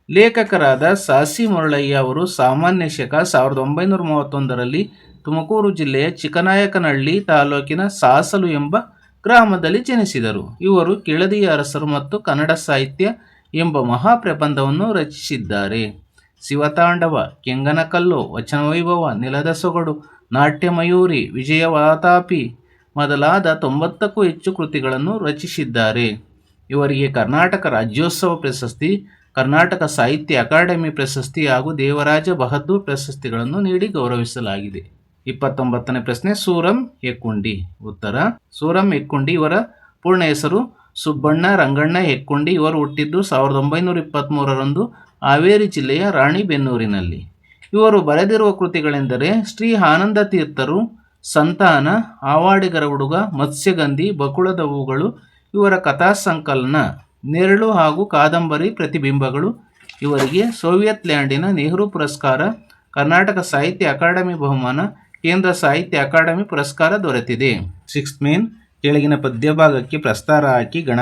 ಲೇಖಕರಾದ ಸಾಸಿ ಮರಳಯ್ಯ ಅವರು ಸಾಮಾನ್ಯ ಶಕ 1931ರಲ್ಲಿ ತುಮಕೂರು ಜಿಲ್ಲೆಯ ಚಿಕ್ಕನಾಯಕನಹಳ್ಳಿ ತಾಲೂಕಿನ ಸಾಸಲು ಎಂಬ ಗ್ರಾಮದಲ್ಲಿ ಜನಿಸಿದರು. ಇವರು ಕೆಳದಿಯ ಅರಸರು ಮತ್ತು ಕನ್ನಡ ಸಾಹಿತ್ಯ ಎಂಬ ಮಹಾಪ್ರಬಂಧವನ್ನು ರಚಿಸಿದ್ದಾರೆ. ಶಿವತಾಂಡವ, ಕೆಂಗನಕಲ್ಲು, ವಚನವೈಭವ, ನೆಲದ ಸೊಗಡು, ನಾಟ್ಯಮಯೂರಿ, ವಿಜಯವಾತಾಪಿ ಮೊದಲಾದ 90ಕ್ಕೂ ಹೆಚ್ಚು ಕೃತಿಗಳನ್ನು ರಚಿಸಿದ್ದಾರೆ. ಇವರಿಗೆ ಕರ್ನಾಟಕ ರಾಜ್ಯೋತ್ಸವ ಪ್ರಶಸ್ತಿ, ಕರ್ನಾಟಕ ಸಾಹಿತ್ಯ ಅಕಾಡೆಮಿ ಪ್ರಶಸ್ತಿ ಹಾಗೂ ದೇವರಾಜ ಬಹದ್ದೂರ್ ಪ್ರಶಸ್ತಿಗಳನ್ನು ನೀಡಿ ಗೌರವಿಸಲಾಗಿದೆ. 29ನೇ ಪ್ರಶ್ನೆ, ಸೂರಂ ಹೆಕ್ಕುಂಡಿ. ಉತ್ತರ, ಸೂರಂ ಹೆಕ್ಕುಂಡಿ ಇವರ ಪೂರ್ಣ ಹೆಸರು ಸುಬ್ಬಣ್ಣ ರಂಗಣ್ಣ ಹೆಕ್ಕುಂಡಿ. ಇವರು ಹುಟ್ಟಿದ್ದು 1923ರಂದು ಹಾವೇರಿ ಜಿಲ್ಲೆಯ ರಾಣಿಬೆನ್ನೂರಿನಲ್ಲಿ. ಇವರು ಬರೆದಿರುವ ಕೃತಿಗಳೆಂದರೆ ಶ್ರೀ ಆನಂದ ತೀರ್ಥರು, ಸಂತಾನ, ಆವಾಡಿಗರ ಹುಡುಗ, ಮತ್ಸ್ಯಗಂಧಿ, ಬಕುಳದ ಹೂಗಳು. ಇವರ ಕಥಾ ಸಂಕಲನ ನೆರಳು ಹಾಗೂ ಕಾದಂಬರಿ ಪ್ರತಿಬಿಂಬಗಳು. ಇವರಿಗೆ ಸೋವಿಯತ್ ಲ್ಯಾಂಡಿನ ನೆಹರು ಪುರಸ್ಕಾರ, ಕರ್ನಾಟಕ ಸಾಹಿತ್ಯ ಅಕಾಡೆಮಿ ಬಹುಮಾನ, ಕೇಂದ್ರ ಸಾಹಿತ್ಯ ಅಕಾಡೆಮಿ ಪುರಸ್ಕಾರ ದೊರೆತಿದೆ. 6th ಮೇನ್, ಕೆಳಗಿನ ಪದ್ಯ ಭಾಗಕ್ಕೆ ಪ್ರಸ್ತಾರ ಹಾಕಿ ಗಣ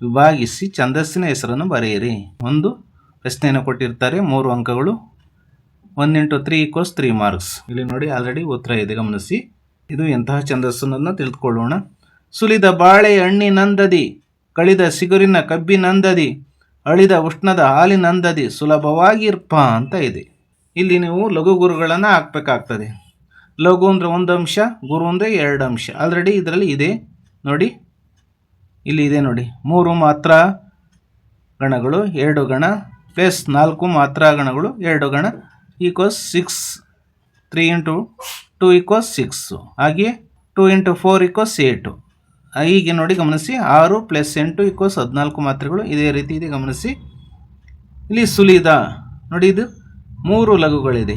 ವಿಭಾಗಿಸಿ ಛಂದಸ್ಸಿನ ಹೆಸರನ್ನು ಬರೆಯಿರಿ. ಒಂದು ಪ್ರಶ್ನೆಯನ್ನು ಕೊಟ್ಟಿರ್ತಾರೆ, 3 ಅಂಕಗಳು. 1 × 3 = 3 ಮಾರ್ಕ್ಸ್. ಇಲ್ಲಿ ನೋಡಿ, ಆಲ್ರೆಡಿ ಉತ್ತರ ಇದೆ, ಗಮನಿಸಿ. ಇದು ಎಂತಹ ಛಂದಸ್ಸನ್ನು ತಿಳಿದುಕೊಳ್ಳೋಣ. ಸುಲಿದ ಬಾಳೆ ಹಣ್ಣಿನಂದದಿ, ಕಳಿದ ಸಿಗುರಿನ ಕಬ್ಬಿನಂದದಿ, ಅಳಿದ ಉಷ್ಣದ ಹಾಲಿನಂದದಿ, ಸುಲಭವಾಗಿರ್ಪ ಅಂತ ಇದೆ. ಇಲ್ಲಿ ನೀವು ಲಘು ಗುರುಗಳನ್ನು ಹಾಕಬೇಕಾಗ್ತದೆ. ಲಘು ಅಂದರೆ 1 ಅಂಶ, ಗುರು ಅಂದರೆ 2 ಅಂಶ. ಆಲ್ರೆಡಿ ಇದರಲ್ಲಿ ಇದೆ ನೋಡಿ, ಇಲ್ಲಿ ಇದೆ ನೋಡಿ. 3 ಮಾತ್ರ ಗಣಗಳು 2 ಗಣ ಪ್ಲಸ್ 4 ಮಾತ್ರ ಗಣಗಳು 2 ಗಣ = 6. 3 × 2 = 6. ಹಾಗೆ 2 × 4 = 8. ಹೀಗೆ ನೋಡಿ, ಗಮನಿಸಿ. 6 + 8 = 14 ಮಾತ್ರೆಗಳು. ಇದೇ ರೀತಿ ಇದೆ, ಗಮನಿಸಿ. ಇಲ್ಲಿ ಸುಲಿದ ನೋಡಿ, ಇದು 3 ಲಘುಗಳಿದೆ,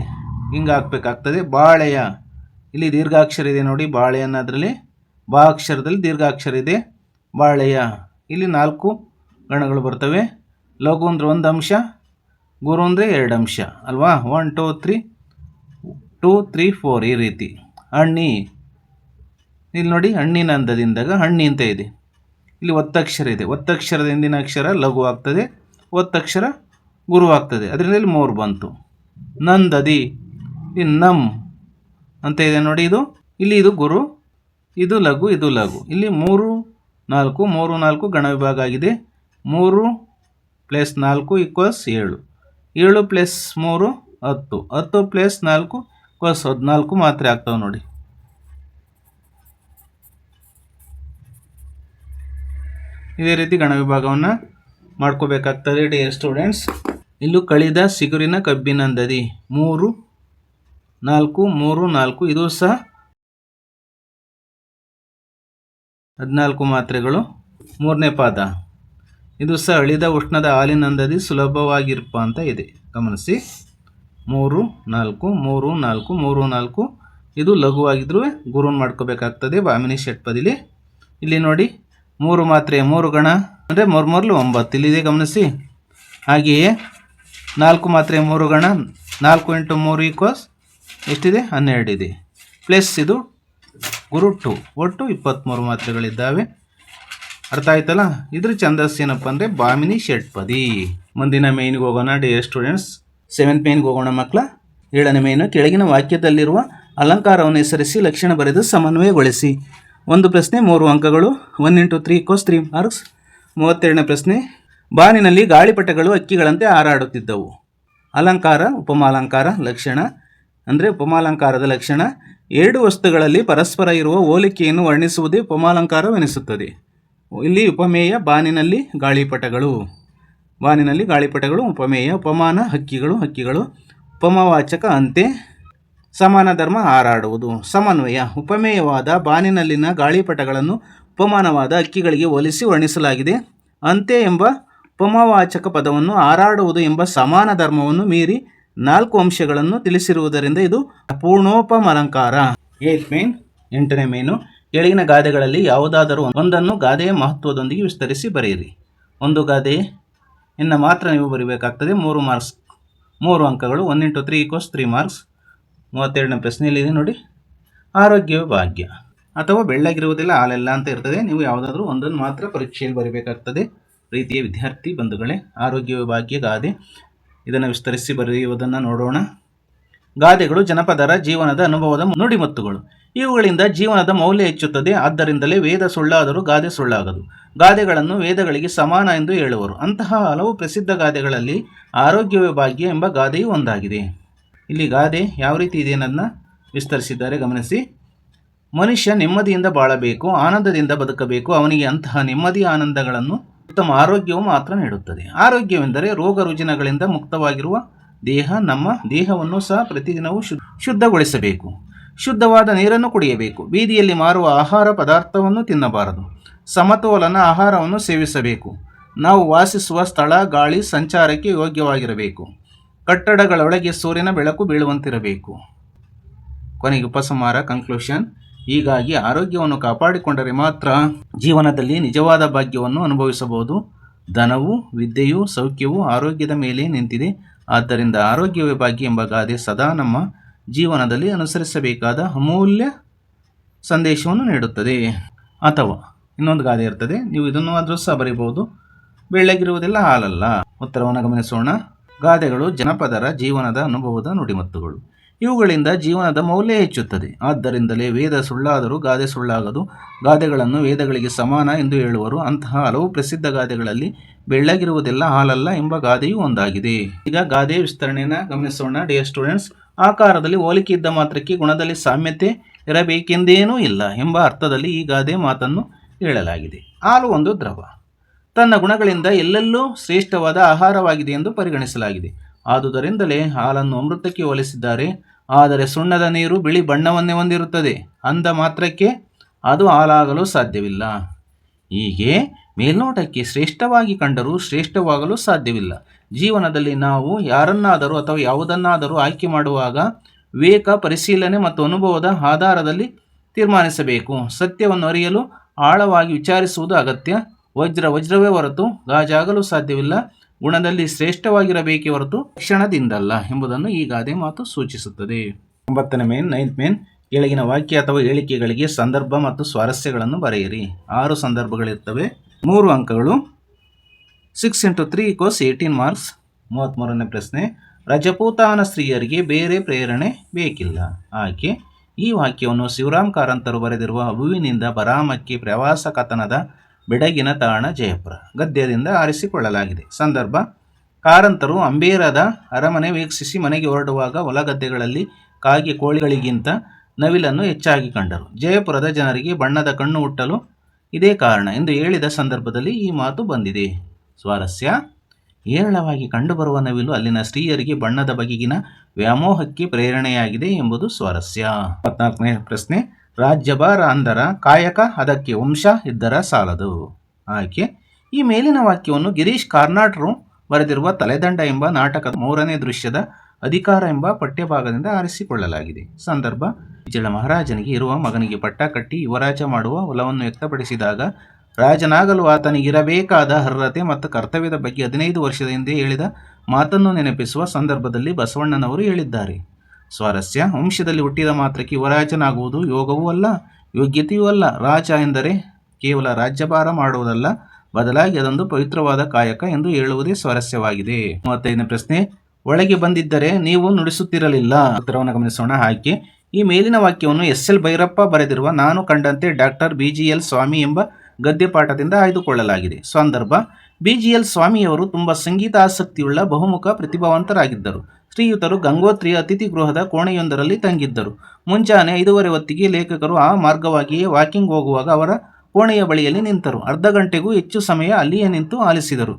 ಹಿಂಗೆ ಹಾಕಬೇಕಾಗ್ತದೆ. ಬಾಳೆಯ, ಇಲ್ಲಿ ದೀರ್ಘಾಕ್ಷರ ಇದೆ ನೋಡಿ, ಬಾಳೆ ಅನ್ನೋದ್ರಲ್ಲಿ ಬಾ ಅಕ್ಷರದಲ್ಲಿ ದೀರ್ಘಾಕ್ಷರ ಇದೆ. ಬಾಳೆಯ, ಇಲ್ಲಿ 4 ಗಣಗಳು ಬರ್ತವೆ. ಲಘು ಅಂದರೆ 1 ಅಂಶ, ಗುರು ಅಂದರೆ 2 ಅಂಶ ಅಲ್ವಾ. 1 2 3 2 3 4 ಈ ರೀತಿ. ಹಣ್ಣಿ, ಇಲ್ಲಿ ನೋಡಿ, ಹಣ್ಣಿನ ಅಂದದಿಂದಾಗ ಹಣ್ಣಿ ಅಂತ ಇದೆ. ಇಲ್ಲಿ ಒತ್ತಕ್ಷರ ಇದೆ, ಒತ್ತಕ್ಷರದ ಹಿಂದಿನ ಅಕ್ಷರ ಲಘು ಆಗ್ತದೆ, ಒತ್ತಕ್ಷರ ಗುರು ಆಗ್ತದೆ. ಅದರಿಂದ ಇಲ್ಲಿ 3 ಬಂತು. ನಂದದಿ, ಇಲ್ಲಿ ನಮ್ ಅಂತ ಇದೆ ನೋಡಿ, ಇದು ಇಲ್ಲಿ ಇದು ಗುರು, ಇದು ಲಘು, ಇದು ಲಘು. ಇಲ್ಲಿ 3 4 3 4 ಗಣ ವಿಭಾಗ ಆಗಿದೆ. 3 + 4 = 7. 7 + 3 10. 10 + 4 = 14 ಮಾತ್ರೆ ಆಗ್ತಾವೆ ನೋಡಿ. ಇದೇ ರೀತಿ ಗಣ ವಿಭಾಗವನ್ನು ಮಾಡ್ಕೋಬೇಕಾಗ್ತದೆ ಡಿಯರ್ ಸ್ಟೂಡೆಂಟ್ಸ್. ಇಲ್ಲೂ ಕಳಿದ ಸಿಗುರಿನ ಕಬ್ಬಿನಂದದಿ 3 4 3 4, ಇದು ಸಹ 14 ಮಾತ್ರೆಗಳು. 3ನೇ ಪಾದ, ಇದು ಸಹ ಅಳಿದ ಉಷ್ಣದ ಹಾಲಿನಂದದಿ ಸುಲಭವಾಗಿರ್ಪ ಅಂತ ಇದೆ, ಗಮನಿಸಿ. 3 4 3 4 3 4, ಇದು ಲಘುವಾಗಿದ್ರೂ ಗುರುನ್ ಮಾಡ್ಕೋಬೇಕಾಗ್ತದೆ ಭಾಮಿನಿ ಷಟ್ಪದಿಲಿ. ಇಲ್ಲಿ ನೋಡಿ, 3 ಮಾತ್ರೆ 3 ಗಣ ಅಂದರೆ 3 3 9 ಇಲ್ಲಿದೆ, ಗಮನಿಸಿ. ಹಾಗೆಯೇ 4 ಮಾತ್ರೆ 3 ಗಣ 4 × 3 = ಎಷ್ಟಿದೆ? 12 ಇದೆ. ಪ್ಲಸ್ ಇದು ಗುರು 2, ಒಟ್ಟು 23 ಮಾತ್ರೆಗಳಿದ್ದಾವೆ. ಅರ್ಥ ಆಯ್ತಲ್ಲ. ಇದ್ರ ಛಂದಸ್ಸು ಏನಪ್ಪ ಅಂದರೆ ಭಾಮಿನಿ ಷಟ್ಪದಿ. ಮುಂದಿನ ಮೇನ್ಗೆ ಹೋಗೋಣ ಡಿಯರ್ ಸ್ಟೂಡೆಂಟ್ಸ್. 7th ಮೇನ್ಗೆ ಹೋಗೋಣ ಮಕ್ಕಳ. 7ನೇ ಮೇನು, ಕೆಳಗಿನ ವಾಕ್ಯದಲ್ಲಿರುವ ಅಲಂಕಾರವನ್ನು ಹೆಸರಿಸಿ ಲಕ್ಷಣ ಬರೆದು ಸಮನ್ವಯಗೊಳಿಸಿ. ಒಂದು ಪ್ರಶ್ನೆ 3 ಅಂಕಗಳು. 1 × 3 = 3 ಮಾರ್ಕ್ಸ್. 32ನೇ ಪ್ರಶ್ನೆ, ಬಾನಿನಲ್ಲಿ ಗಾಳಿಪಟಗಳು ಹಕ್ಕಿಗಳಂತೆ ಹಾರಾಡುತ್ತಿದ್ದವು. ಅಲಂಕಾರ, ಉಪಮಾಲಂಕಾರ. ಲಕ್ಷಣ ಅಂದರೆ ಉಪಮಾಲಂಕಾರದ ಲಕ್ಷಣ, 2 ವಸ್ತುಗಳಲ್ಲಿ ಪರಸ್ಪರ ಇರುವ ಹೋಲಿಕೆಯನ್ನು ವರ್ಣಿಸುವುದೇ ಉಪಮಾಲಂಕಾರವೆನಿಸುತ್ತದೆ. ಇಲ್ಲಿ ಉಪಮೇಯ ಬಾನಿನಲ್ಲಿ ಗಾಳಿಪಟಗಳು, ಬಾನಿನಲ್ಲಿ ಗಾಳಿಪಟಗಳು ಉಪಮೇಯ. ಉಪಮಾನ ಹಕ್ಕಿಗಳು, ಹಕ್ಕಿಗಳು. ಉಪಮಾವಾಚಕ ಅಂತೆ, ಸಮಾನ ಧರ್ಮ ಹಾರಾಡುವುದು. ಸಮನ್ವಯ ಉಪಮೇಯವಾದ ಬಾನಿನಲ್ಲಿನ ಗಾಳಿಪಟಗಳನ್ನು ಉಪಮಾನವಾದ ಹಕ್ಕಿಗಳಿಗೆ ಹೋಲಿಸಿ ವರ್ಣಿಸಲಾಗಿದೆ. ಅಂತೆ ಎಂಬ ಉಪಮಾವಾಚಕ ಪದವನ್ನು ಹಾರಾಡುವುದು ಎಂಬ ಸಮಾನ ಧರ್ಮವನ್ನು ಮೀರಿ 4 ಅಂಶಗಳನ್ನು ತಿಳಿಸಿರುವುದರಿಂದ ಇದು ಪೂರ್ಣೋಪಮಲಂಕಾರ. 8ನೇ ಮೇನು ಕೆಳಗಿನ ಗಾದೆಗಳಲ್ಲಿ ಯಾವುದಾದರೂ ಒಂದನ್ನು ಗಾದೆಯ ಮಹತ್ವದೊಂದಿಗೆ ವಿಸ್ತರಿಸಿ ಬರೆಯಿರಿ. ಒಂದು ಗಾದೆಯನ್ನು ಮಾತ್ರ ನೀವು ಬರೀಬೇಕಾಗ್ತದೆ. 3 ಮಾರ್ಕ್ಸ್, 3 ಅಂಕಗಳು. 1 × 3 = 3 ಮಾರ್ಕ್ಸ್. 32ನೇ ಪ್ರಶ್ನೆಯಲ್ಲಿದೆ ನೋಡಿ, ಆರೋಗ್ಯವೇ ಭಾಗ್ಯ ಅಥವಾ ಬೆಳ್ಳಗಿರುವುದಿಲ್ಲ ಹಾಲೆಲ್ಲ ಅಂತ ಇರ್ತದೆ. ನೀವು ಯಾವುದಾದ್ರೂ ಒಂದನ್ನು ಮಾತ್ರ ಪರೀಕ್ಷೆಯಲ್ಲಿ ಬರೀಬೇಕಾಗ್ತದೆ. ಪ್ರೀತಿಯ ವಿದ್ಯಾರ್ಥಿ ಬಂಧುಗಳೇ, ಆರೋಗ್ಯವೇ ಭಾಗ್ಯ ಗಾದೆ, ಇದನ್ನು ವಿಸ್ತರಿಸಿ ಬರೆಯುವುದನ್ನು ನೋಡೋಣ. ಗಾದೆಗಳು ಜನಪದರ ಜೀವನದ ಅನುಭವದ ನುಡಿಮುತ್ತುಗಳು. ಇವುಗಳಿಂದ ಜೀವನದ ಮೌಲ್ಯ ಹೆಚ್ಚುತ್ತದೆ. ಆದ್ದರಿಂದಲೇ ವೇದ ಸುಳ್ಳಾದರೂ ಗಾದೆ ಸುಳ್ಳಾಗದು. ಗಾದೆಗಳನ್ನು ವೇದಗಳಿಗೆ ಸಮಾನ ಎಂದು ಹೇಳುವರು. ಅಂತಹ ಹಲವು ಪ್ರಸಿದ್ಧ ಗಾದೆಗಳಲ್ಲಿ ಆರೋಗ್ಯವೇ ಭಾಗ್ಯ ಎಂಬ ಗಾದೆಯೂ ಒಂದಾಗಿದೆ. ಇಲ್ಲಿ ಗಾದೆ ಯಾವ ರೀತಿ ಇದೆ ಅನ್ನೋದನ್ನ ವಿಸ್ತರಿಸಿದ್ದಾರೆ, ಗಮನಿಸಿ. ಮನುಷ್ಯ ನೆಮ್ಮದಿಯಿಂದ ಬಾಳಬೇಕು, ಆನಂದದಿಂದ ಬದುಕಬೇಕು. ಅವನಿಗೆ ಅಂತಹ ನೆಮ್ಮದಿ ಆನಂದಗಳನ್ನು ಉತ್ತಮ ಆರೋಗ್ಯವು ಮಾತ್ರ ನೀಡುತ್ತದೆ. ಆರೋಗ್ಯವೆಂದರೆ ರೋಗ ರುಜಿನಗಳಿಂದ ಮುಕ್ತವಾಗಿರುವ ದೇಹ. ನಮ್ಮ ದೇಹವನ್ನು ಸಹ ಪ್ರತಿದಿನವೂ ಶುದ್ಧಗೊಳಿಸಬೇಕು. ಶುದ್ಧವಾದ ನೀರನ್ನು ಕುಡಿಯಬೇಕು. ಬೀದಿಯಲ್ಲಿ ಮಾರುವ ಆಹಾರ ಪದಾರ್ಥವನ್ನು ತಿನ್ನಬಾರದು. ಸಮತೋಲನ ಆಹಾರವನ್ನು ಸೇವಿಸಬೇಕು. ನಾವು ವಾಸಿಸುವ ಸ್ಥಳ, ಗಾಳಿ ಸಂಚಾರಕ್ಕೆ ಯೋಗ್ಯವಾಗಿರಬೇಕು. ಕಟ್ಟಡಗಳೊಳಗೆ ಸೂರ್ಯನ ಬೆಳಕು ಬೀಳುವಂತಿರಬೇಕು. ಕೊನೆಗೆ ಉಪಸಂಹಾರ, ಕನ್ಕ್ಲೂಷನ್. ಹೀಗಾಗಿ ಆರೋಗ್ಯವನ್ನು ಕಾಪಾಡಿಕೊಂಡರೆ ಮಾತ್ರ ಜೀವನದಲ್ಲಿ ನಿಜವಾದ ಭಾಗ್ಯವನ್ನು ಅನುಭವಿಸಬಹುದು. ಧನವು, ವಿದ್ಯೆಯು, ಸೌಖ್ಯವು ಆರೋಗ್ಯದ ಮೇಲೆ ನಿಂತಿದೆ. ಆದ್ದರಿಂದ ಆರೋಗ್ಯವೇ ಭಾಗ್ಯ ಎಂಬ ಗಾದೆ ಸದಾ ನಮ್ಮ ಜೀವನದಲ್ಲಿ ಅನುಸರಿಸಬೇಕಾದ ಅಮೂಲ್ಯ ಸಂದೇಶವನ್ನು ನೀಡುತ್ತದೆ. ಅಥವಾ ಇನ್ನೊಂದು ಗಾದೆ ಇರ್ತದೆ, ನೀವು ಇದನ್ನು ಆದರೂ ಸಹ ಬರೀಬಹುದು, ಬೆಳ್ಳಗಿರುವುದಿಲ್ಲ ಹಾಲಲ್ಲ. ಉತ್ತರವನ್ನು ಗಮನಿಸೋಣ. ಗಾದೆಗಳು ಜನಪದರ ಜೀವನದ ಅನುಭವದ ನುಡಿಮುತ್ತುಗಳು. ಇವುಗಳಿಂದ ಜೀವನದ ಮೌಲ್ಯ ಹೆಚ್ಚುತ್ತದೆ. ಆದ್ದರಿಂದಲೇ ವೇದ ಸುಳ್ಳಾದರೂ ಗಾದೆ ಸುಳ್ಳಾಗದು. ಗಾದೆಗಳನ್ನು ವೇದಗಳಿಗೆ ಸಮಾನ ಎಂದು ಹೇಳುವರು. ಅಂತಹ ಹಲವು ಪ್ರಸಿದ್ಧ ಗಾದೆಗಳಲ್ಲಿ ಬೆಳ್ಳಗಿರುವುದಿಲ್ಲ ಹಾಲಲ್ಲ ಎಂಬ ಗಾದೆಯೂ ಒಂದಾಗಿದೆ. ಈಗ ಗಾದೆ ವಿಸ್ತರಣೆಯನ್ನು ಗಮನಿಸೋಣ. ಡಿಯರ್ ಸ್ಟೂಡೆಂಟ್ಸ್, ಆಕಾರದಲ್ಲಿ ಹೋಲಿಕೆ ಇದ್ದ ಮಾತ್ರಕ್ಕೆ ಗುಣದಲ್ಲಿ ಸಾಮ್ಯತೆ ಇರಬೇಕೆಂದೇನೂ ಇಲ್ಲ ಎಂಬ ಅರ್ಥದಲ್ಲಿ ಈ ಗಾದೆ ಮಾತನ್ನು ಹೇಳಲಾಗಿದೆ. ಹಾಲು ಒಂದು ದ್ರವ, ತನ್ನ ಗುಣಗಳಿಂದ ಎಲ್ಲೆಲ್ಲೂ ಶ್ರೇಷ್ಠವಾದ ಆಹಾರವಾಗಿದೆ ಎಂದು ಪರಿಗಣಿಸಲಾಗಿದೆ. ಆದುದರಿಂದಲೇ ಹಾಲನ್ನು ಅಮೃತಕ್ಕೆ ಹೋಲಿಸಿದ್ದಾರೆ. ಆದರೆ ಸುಣ್ಣದ ನೀರು ಬಿಳಿ ಬಣ್ಣವನ್ನೇ ಹೊಂದಿರುತ್ತದೆ. ಅಂದ ಮಾತ್ರಕ್ಕೆ ಅದು ಹಾಲಾಗಲು ಸಾಧ್ಯವಿಲ್ಲ. ಹೀಗೆ ಮೇಲ್ನೋಟಕ್ಕೆ ಶ್ರೇಷ್ಠವಾಗಿ ಕಂಡರೂ ಶ್ರೇಷ್ಠವಾಗಲು ಸಾಧ್ಯವಿಲ್ಲ. ಜೀವನದಲ್ಲಿ ನಾವು ಯಾರನ್ನಾದರೂ ಅಥವಾ ಯಾವುದನ್ನಾದರೂ ಆಯ್ಕೆ ಮಾಡುವಾಗ ವಿವೇಕ, ಪರಿಶೀಲನೆ ಮತ್ತು ಅನುಭವದ ಆಧಾರದಲ್ಲಿ ತೀರ್ಮಾನಿಸಬೇಕು. ಸತ್ಯವನ್ನು ಅರಿಯಲು ಆಳವಾಗಿ ವಿಚಾರಿಸುವುದು ಅಗತ್ಯ. ವಜ್ರವೇ ಹೊರತು ಗಾಜಾಗಲು ಸಾಧ್ಯವಿಲ್ಲ. ಗುಣದಲ್ಲಿ ಶ್ರೇಷ್ಠವಾಗಿರಬೇಕೇ ಹೊರತು ಕ್ಷಣದಿಂದಲ್ಲ ಎಂಬುದನ್ನು ಈ ಗಾದೆ ಮಾತು ಸೂಚಿಸುತ್ತದೆ. 9ನೇ ಮೇನ್, 9th ಮೇನ್, ಕೆಳಗಿನ ವಾಕ್ಯ ಅಥವಾ ಹೇಳಿಕೆಗಳಿಗೆ ಸಂದರ್ಭ ಮತ್ತು ಸ್ವಾರಸ್ಯಗಳನ್ನು ಬರೆಯಿರಿ. 6 ಸಂದರ್ಭಗಳಿರ್ತವೆ, 3 ಅಂಕಗಳು. 6 × 3 = 18 ಮಾರ್ಕ್ಸ್. 33ನೇ ಪ್ರಶ್ನೆ, ರಜಪೂತಾನ ಸ್ತ್ರೀಯರಿಗೆ ಬೇರೆ ಪ್ರೇರಣೆ ಬೇಕಿಲ್ಲ. ಆಕೆ. ಈ ವಾಕ್ಯವನ್ನು ಶಿವರಾಮ್ ಕಾರಂತರು ಬರೆದಿರುವ ಹೂವಿನಿಂದ ಬರಾಮಕ್ಕೆ ಪ್ರವಾಸ ಕಥನದ ಬೆಡಗಿನ ತಾಣ ಜಯಪುರ ಗದ್ಯದಿಂದ ಆರಿಸಿಕೊಳ್ಳಲಾಗಿದೆ. ಸಂದರ್ಭ: ಕಾರಂತರು ಅಂಬೇರದ ಅರಮನೆ ವೀಕ್ಷಿಸಿ ಮನೆಗೆ ಹೊರಡುವಾಗ ಹೊಲಗದ್ದೆಗಳಲ್ಲಿ ಕಾಗೆ ಕೋಳಿಗಳಿಗಿಂತ ನವಿಲನ್ನು ಹೆಚ್ಚಾಗಿ ಕಂಡರು. ಜಯಪುರದ ಜನರಿಗೆ ಬಣ್ಣದ ಕಣ್ಣು ಹುಟ್ಟಲು ಇದೇ ಕಾರಣ ಎಂದು ಹೇಳಿದ ಸಂದರ್ಭದಲ್ಲಿ ಈ ಮಾತು ಬಂದಿದೆ. ಸ್ವಾರಸ್ಯ: ಹೇರಳವಾಗಿ ಕಂಡುಬರುವ ನವಿಲು ಅಲ್ಲಿನ ಸ್ತ್ರೀಯರಿಗೆ ಬಣ್ಣದ ಬಗೆಗಿನ ವ್ಯಾಮೋಹಕ್ಕೆ ಪ್ರೇರಣೆಯಾಗಿದೆ ಎಂಬುದು ಸ್ವಾರಸ್ಯ. 14ನೇ ಪ್ರಶ್ನೆ, ರಾಜ್ಯಭಾರ ಅಂದರ ಕಾಯಕ, ಅದಕ್ಕೆ ವಂಶ ಇದ್ದರ ಸಾಲದು. ಆಕೆ. ಈ ಮೇಲಿನ ವಾಕ್ಯವನ್ನು ಗಿರೀಶ್ ಕಾರ್ನಾಡ್ರು ಬರೆದಿರುವ ತಲೆದಂಡ ಎಂಬ ನಾಟಕದ 3ನೇ ದೃಶ್ಯದ ಅಧಿಕಾರ ಎಂಬ ಪಠ್ಯಭಾಗದಿಂದ ಆರಿಸಿಕೊಳ್ಳಲಾಗಿದೆ. ಸಂದರ್ಭ: ಬಿಜ್ಜಳ ಮಹಾರಾಜನಿಗೆ ಇರುವ ಮಗನಿಗೆ ಪಟ್ಟ ಕಟ್ಟಿ ಯುವರಾಜ ಮಾಡುವ ಒಲವನ್ನು ವ್ಯಕ್ತಪಡಿಸಿದಾಗ ರಾಜನಾಗಲು ಆತನಿಗಿರಬೇಕಾದ ಅರ್ಹತೆ ಮತ್ತು ಕರ್ತವ್ಯದ ಬಗ್ಗೆ 15 ವರ್ಷದ ಹಿಂದೆ ಹೇಳಿದ ಮಾತನ್ನು ನೆನಪಿಸುವ ಸಂದರ್ಭದಲ್ಲಿ ಬಸವಣ್ಣನವರು ಹೇಳಿದ್ದಾರೆ. ಸ್ವಾರಸ್ಯ: ವಂಶದಲ್ಲಿ ಹುಟ್ಟಿದ ಮಾತ್ರಕ್ಕೆ ಯುವರಾಜನಾಗುವುದು ಯೋಗವೂ ಅಲ್ಲ, ಯೋಗ್ಯತೆಯೂ ಅಲ್ಲ. ರಾಜ ಎಂದರೆ ಕೇವಲ ರಾಜ್ಯಭಾರ ಮಾಡುವುದಲ್ಲ, ಬದಲಾಗಿ ಅದೊಂದು ಪವಿತ್ರವಾದ ಕಾಯಕ ಎಂದು ಹೇಳುವುದೇ ಸ್ವಾರಸ್ಯವಾಗಿದೆ. 35ನೇ ಪ್ರಶ್ನೆ, ಒಳಗೆ ಬಂದಿದ್ದರೆ ನೀವು ನುಡಿಸುತ್ತಿರಲಿಲ್ಲ. ಉತ್ತರವನ್ನು ಗಮನಿಸೋಣ. ಆಕೆ. ಈ ಮೇಲಿನ ವಾಕ್ಯವನ್ನು SL ಭೈರಪ್ಪ ಬರೆದಿರುವ ನಾನು ಕಂಡಂತೆ ಡಾಕ್ಟರ್ BGL ಸ್ವಾಮಿ ಎಂಬ ಗದ್ಯಪಾಠದಿಂದ ಆಯ್ದುಕೊಳ್ಳಲಾಗಿದೆ. ಸಂದರ್ಭ: BGL ಸ್ವಾಮಿಯವರು ತುಂಬ ಸಂಗೀತ ಆಸಕ್ತಿಯುಳ್ಳ ಬಹುಮುಖ ಪ್ರತಿಭಾವಂತರಾಗಿದ್ದರು. ಶ್ರೀಯುತರು ಗಂಗೋತ್ರಿಯ ಅತಿಥಿ ಗೃಹದ ಕೋಣೆಯೊಂದರಲ್ಲಿ ತಂಗಿದ್ದರು. ಮುಂಜಾನೆ 5:15 ಹೊತ್ತಿಗೆ ಲೇಖಕರು ಆ ಮಾರ್ಗವಾಗಿಯೇ ವಾಕಿಂಗ್ ಹೋಗುವಾಗ ಅವರ ಕೋಣೆಯ ಬಳಿಯಲ್ಲಿ ನಿಂತರು. ಅರ್ಧ ಗಂಟೆಗೂ ಹೆಚ್ಚು ಸಮಯ ಅಲ್ಲಿಯೇ ನಿಂತು ಆಲಿಸಿದರು.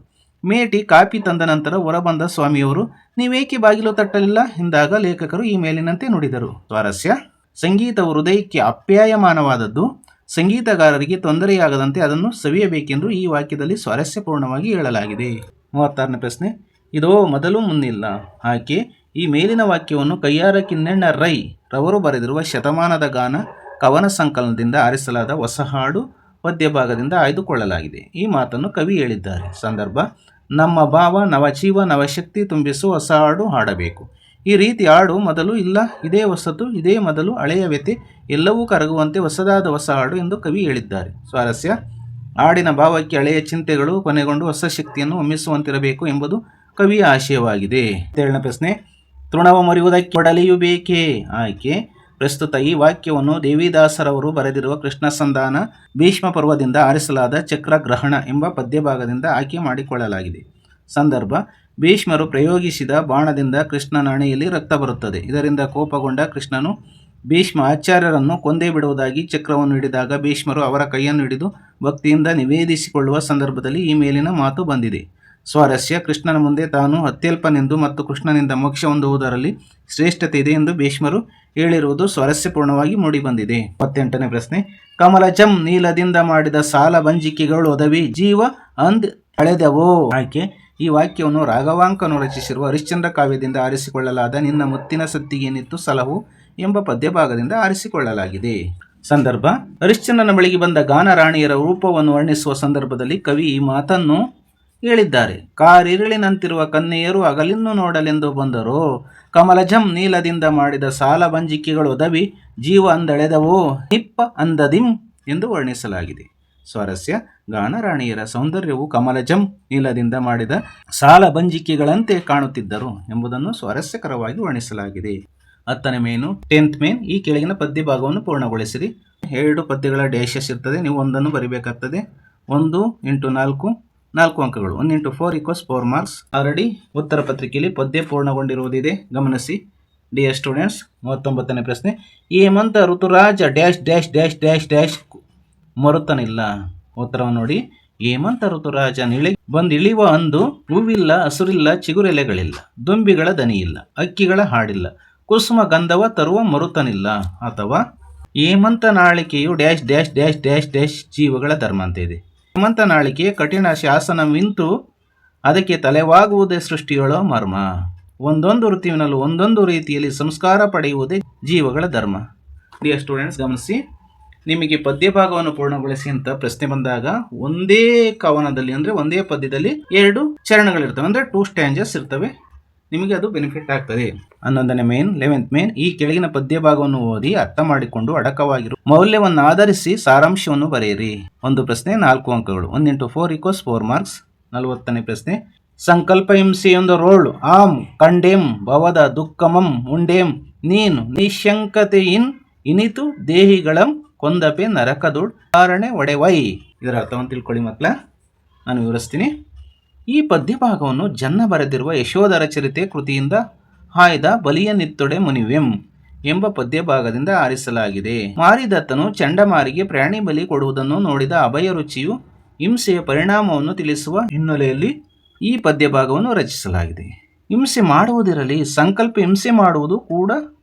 ಮೇಟಿ ಕಾಪಿ ತಂದ ನಂತರ ಹೊರಬಂದ ಸ್ವಾಮಿಯವರು ನೀವೇಕೆ ಬಾಗಿಲು ತಟ್ಟಲಿಲ್ಲ ಎಂದಾಗ ಲೇಖಕರು ಈ ಮೇಲಿನಂತೆ ನುಡಿದರು. ಸ್ವಾರಸ್ಯ: ಸಂಗೀತವು ಹೃದಯಕ್ಕೆ ಅಪ್ಯಾಯಮಾನವಾದದ್ದು. ಸಂಗೀತಗಾರರಿಗೆ ತೊಂದರೆಯಾಗದಂತೆ ಅದನ್ನು ಸವಿಯಬೇಕೆಂದು ಈ ವಾಕ್ಯದಲ್ಲಿ ಸ್ವಾರಸ್ಯಪೂರ್ಣವಾಗಿ ಹೇಳಲಾಗಿದೆ. 36ನೇ ಪ್ರಶ್ನೆ. ಇದೋ ಮೊದಲು ಮುನ್ನಿಲ್ಲ. ಆಕೆ ಈ ಮೇಲಿನ ವಾಕ್ಯವನ್ನು ಕಯ್ಯಾರ ಕಿಞ್ಞಣ್ಣ ರೈ ರವರು ಬರೆದಿರುವ ಶತಮಾನದ ಗಾನ ಕವನ ಸಂಕಲನದಿಂದ ಆರಿಸಲಾದ ಹೊಸ ಹಾಡು ಪದ್ಯಭಾಗದಿಂದ ಆಯ್ದುಕೊಳ್ಳಲಾಗಿದೆ. ಈ ಮಾತನ್ನು ಕವಿ ಹೇಳಿದ್ದಾರೆ. ಸಂದರ್ಭ: ನಮ್ಮ ಭಾವ ನವಜೀವ ನವಶಕ್ತಿ ತುಂಬಿಸುವ ಹೊಸ ಹಾಡು ಹಾಡಬೇಕು. ಈ ರೀತಿ ಹಾಡು ಮೊದಲು ಇಲ್ಲ, ಇದೇ ಹೊಸತು, ಇದೇ ಮೊದಲು, ಹಳೆಯ ವ್ಯತೆ ಎಲ್ಲವೂ ಕರಗುವಂತೆ ಹೊಸದಾದ ಹೊಸ ಹಾಡು ಎಂದು ಕವಿ ಹೇಳಿದ್ದಾರೆ. ಸ್ವಾರಸ್ಯ: ಹಾಡಿನ ಭಾವಕ್ಕೆ ಹಳೆಯ ಚಿಂತೆಗಳು ಕೊನೆಗೊಂಡು ಹೊಸ ಶಕ್ತಿಯನ್ನು ಹೊಮ್ಮಿಸುವಂತಿರಬೇಕು ಎಂಬುದು ಕವಿಯ ಆಶಯವಾಗಿದೆ. 7ನೇ ಪ್ರಶ್ನೆ. ತೃಣವ ಮರೆಯುವುದಕ್ಕೆ ಕೊಡಲಿಯು ಬೇಕೇ. ಆಯ್ಕೆ: ಪ್ರಸ್ತುತ ಈ ವಾಕ್ಯವನ್ನು ದೇವಿದಾಸರವರು ಬರೆದಿರುವ ಕೃಷ್ಣ ಸಂಧಾನ ಭೀಷ್ಮ ಪರ್ವದಿಂದ ಆರಿಸಲಾದ ಚಕ್ರಗ್ರಹಣ ಎಂಬ ಪದ್ಯಭಾಗದಿಂದ ಆಯ್ಕೆ ಮಾಡಿಕೊಳ್ಳಲಾಗಿದೆ. ಸಂದರ್ಭ: ಭೀಷ್ಮರು ಪ್ರಯೋಗಿಸಿದ ಬಾಣದಿಂದ ಕೃಷ್ಣನ ಹಣೆಯಲ್ಲಿ ರಕ್ತ ಬರುತ್ತದೆ. ಇದರಿಂದ ಕೋಪಗೊಂಡ ಕೃಷ್ಣನು ಭೀಷ್ಮ ಆಚಾರ್ಯರನ್ನು ಕೊಂದೇ ಬಿಡುವುದಾಗಿ ಚಕ್ರವನ್ನು ಹಿಡಿದಾಗ ಭೀಷ್ಮರು ಅವರ ಕೈಯನ್ನು ಹಿಡಿದು ಭಕ್ತಿಯಿಂದ ನಿವೇದಿಸಿಕೊಳ್ಳುವ ಸಂದರ್ಭದಲ್ಲಿ ಈ ಮೇಲಿನ ಮಾತು ಬಂದಿದೆ. ಸ್ವಾರಸ್ಯ: ಕೃಷ್ಣನ ಮುಂದೆ ತಾನು ಅತ್ಯಲ್ಪನೆಂದು ಮತ್ತು ಕೃಷ್ಣನಿಂದ ಮೋಕ್ಷ ಹೊಂದುವುದರಲ್ಲಿ ಶ್ರೇಷ್ಠತೆ ಇದೆ ಎಂದು ಭೀಷ್ಮರು ಹೇಳಿರುವುದು ಸ್ವಾರಸ್ಯಪೂರ್ಣವಾಗಿ ಮೂಡಿಬಂದಿದೆ. 28ನೇ ಪ್ರಶ್ನೆ. ಕಮಲಜಂ ನೀಲದಿಂದ ಮಾಡಿದ ಸಾಲ ಬಂಜಿಕೆಗಳು ಒದವಿ ಜೀವ ಅಂದ್ ಅಳೆದವೋ. ಆಯ್ಕೆ: ಈ ವಾಕ್ಯವನ್ನು ರಾಘವಾಂಕನು ರಚಿಸಿರುವ ಹರಿಶ್ಚಂದ್ರ ಕಾವ್ಯದಿಂದ ಆರಿಸಿಕೊಳ್ಳಲಾದ ನಿನ್ನ ಮುತ್ತಿನ ಸತ್ತಿಗೇನಿತ್ತು ಸಲಹು ಎಂಬ ಪದ್ಯಭಾಗದಿಂದ ಆರಿಸಿಕೊಳ್ಳಲಾಗಿದೆ. ಸಂದರ್ಭ: ಹರಿಶ್ಚಂದ್ರನ ಬಳಿಗೆ ಬಂದ ಗಾನರಾಣಿಯರ ರೂಪವನ್ನು ವರ್ಣಿಸುವ ಸಂದರ್ಭದಲ್ಲಿ ಕವಿ ಈ ಮಾತನ್ನು ಹೇಳಿದ್ದಾರೆ. ಕಾರಿರುಳಿನಂತಿರುವ ಕನ್ಯೆಯರು ಹಗಲಿನ್ನು ನೋಡಲೆಂದು ಬಂದರು. ಕಮಲಜಂ ನೀಲದಿಂದ ಮಾಡಿದ ಸಾಲ ಬಂಜಿಕೆಗಳು ಒದವಿ ಜೀವ ಅಂದಳೆದವೋ ನಿಪ್ಪ ಅಂದದಿಂ ಎಂದು ವರ್ಣಿಸಲಾಗಿದೆ. ಸ್ವಾರಸ್ಯ: ಗಾನರಾಣಿಯರ ಸೌಂದರ್ಯವು ಕಮಲಜಂ ನೀಲದಿಂದ ಮಾಡಿದ ಸಾಲ ಬಂಜಿಕೆಗಳಂತೆ ಕಾಣುತ್ತಿದ್ದರು ಎಂಬುದನ್ನು ಸ್ವಾರಸ್ಯಕರವಾಗಿ ವರ್ಣಿಸಲಾಗಿದೆ. 10ನೇ ಮೇನು 10th ಮೇನ್. ಈ ಕೆಳಗಿನ ಪದ್ಯ ಭಾಗವನ್ನು ಪೂರ್ಣಗೊಳಿಸಿರಿ. 2 ಪದ್ಯಗಳ ಡ್ಯಾಶಸ್ ಇರ್ತದೆ. ನೀವು ಒಂದನ್ನು ಬರಿಬೇಕಾಗ್ತದೆ. 1 × 4 4 ಅಂಕಗಳು. 1 × 4 = 4 ಮಾರ್ಕ್ಸ್. ಆಲ್ರೆಡಿ ಉತ್ತರ ಪತ್ರಿಕೆಯಲ್ಲಿ ಪದ್ಯ ಪೂರ್ಣಗೊಂಡಿರುವುದಿದೆ, ಗಮನಿಸಿ ಡಿಯರ್ ಸ್ಟೂಡೆಂಟ್ಸ್. 39ನೇ ಪ್ರಶ್ನೆ. ಹೇಮಂತ ಋತುರಾಜ dash dash dash dash dash ಮರುತನಿಲ್ಲ. ಉತ್ತರವನ್ನು ನೋಡಿ. ಹೇಮಂತ ಋತುರಾಜ ಬಂದಿಳಿವ ಅಂದು ಹೂವಿಲ್ಲ, ಹಸುರಿಲ್ಲ, ಚಿಗುರೆಲೆಗಳಿಲ್ಲ, ದುಂಬಿಗಳ ದನಿಯಿಲ್ಲ, ಅಕ್ಕಿಗಳ ಹಾಡಿಲ್ಲ, ಕುಸುಮ ಗಂಧವ ತರುವ ಮರುತನಿಲ್ಲ. ಅಥವಾ ಹೇಮಂತ ನಾಳಿಕೆಯು dash dash dash dash dash ಜೀವಗಳ ಧರ್ಮ ಅಂತ ಇದೆ. ಹೇಮಂತ ನಾಳಿಕೆ ಕಠಿಣ ಶಾಸನವಿಂತು ಅದಕ್ಕೆ ತಲೆವಾಗುವುದೇ ಸೃಷ್ಟಿಯೊಳ ಮರ್ಮ. ಒಂದೊಂದು ಋತುವಿನಲ್ಲೂ ಒಂದೊಂದು ರೀತಿಯಲ್ಲಿ ಸಂಸ್ಕಾರ ಪಡೆಯುವುದೇ ಜೀವಗಳ ಧರ್ಮ. ಡಿಯರ್ ಸ್ಟೂಡೆಂಟ್ಸ್, ಗಮನಿಸಿ. ನಿಮಗೆ ಪದ್ಯ ಭಾಗವನ್ನು ಪೂರ್ಣಗೊಳಿಸಿ ಅಂತ ಪ್ರಶ್ನೆ ಬಂದಾಗ ಒಂದೇ ಕವನದಲ್ಲಿ ಅಂದರೆ ಒಂದೇ ಪದ್ಯದಲ್ಲಿ 2 ಚರಣಗಳಿರ್ತವೆ, ಅಂದರೆ 2 ಸ್ಟ್ಯಾಂಜಸ್ ಇರ್ತವೆ. ನಿಮಗೆ ಅದು ಬೆನಿಫಿಟ್ ಆಗ್ತದೆ. 11ನೇ ಮೇನ್ 11th ಮೇನ್. ಈ ಕೆಳಗಿನ ಪದ್ಯ ಭಾಗವನ್ನು ಓದಿ ಅರ್ಥ ಮಾಡಿಕೊಂಡು ಅಡಕವಾಗಿರುವ ಮೌಲ್ಯವನ್ನು ಆಧರಿಸಿ ಸಾರಾಂಶವನ್ನು ಬರೆಯಿರಿ. ಒಂದು ಪ್ರಶ್ನೆ 4 ಅಂಕಗಳು. 1 × 4 = 4 ಮಾರ್ಕ್ಸ್. 40ನೇ ಪ್ರಶ್ನೆ. ಸಂಕಲ್ಪ ಹಿಂಸೆಯೊಂದು ರೋಳು ಆಂ ಕಂಡೇಂ ಭವದ ದುಃಖಮಂ ಉಂಡೇಂ ನೀನು ನಿಶಂಕತೆಯಿನ್ ಇನಿತು ದೇಹಿಗಳಂ ಕೊಂದಪೆ ನರಕದುಡ್ ಕಾರಣೆ ಒಡೆವೈ. ಇದರ ಅರ್ಥವನ್ನು ತಿಳ್ಕೊಳ್ಳಿ ಮಕ್ಕಳ, ನಾನು ವಿವರಿಸ್ತೀನಿ. ಈ ಪದ್ಯ ಭಾಗವನ್ನು ಜನ್ನ ಬರೆದಿರುವ ಯಶೋಧರ ಚರಿತೆ ಕೃತಿಯಿಂದ ಆಯ್ದ ಬಲಿಯ ನಿತ್ತೊಡೆ ಮುನಿವೆಂ ಎಂಬ ಪದ್ಯ ಭಾಗದಿಂದ ಆರಿಸಲಾಗಿದೆ. ಮಾರಿದತ್ತನು ಚಂಡಮಾರಿಗೆ ಪ್ರಾಣಿ ಬಲಿ ಕೊಡುವುದನ್ನು ನೋಡಿದ ಅಭಯ ರುಚಿಯು ಹಿಂಸೆಯ ಪರಿಣಾಮವನ್ನು ತಿಳಿಸುವ ಹಿನ್ನೆಲೆಯಲ್ಲಿ ಈ ಪದ್ಯ ಭಾಗವನ್ನು ರಚಿಸಲಾಗಿದೆ. ಹಿಂಸೆ ಮಾಡುವುದಿರಲಿ, ಸಂಕಲ್ಪ ಹಿಂಸೆ ಮಾಡುವುದು ಕೂಡ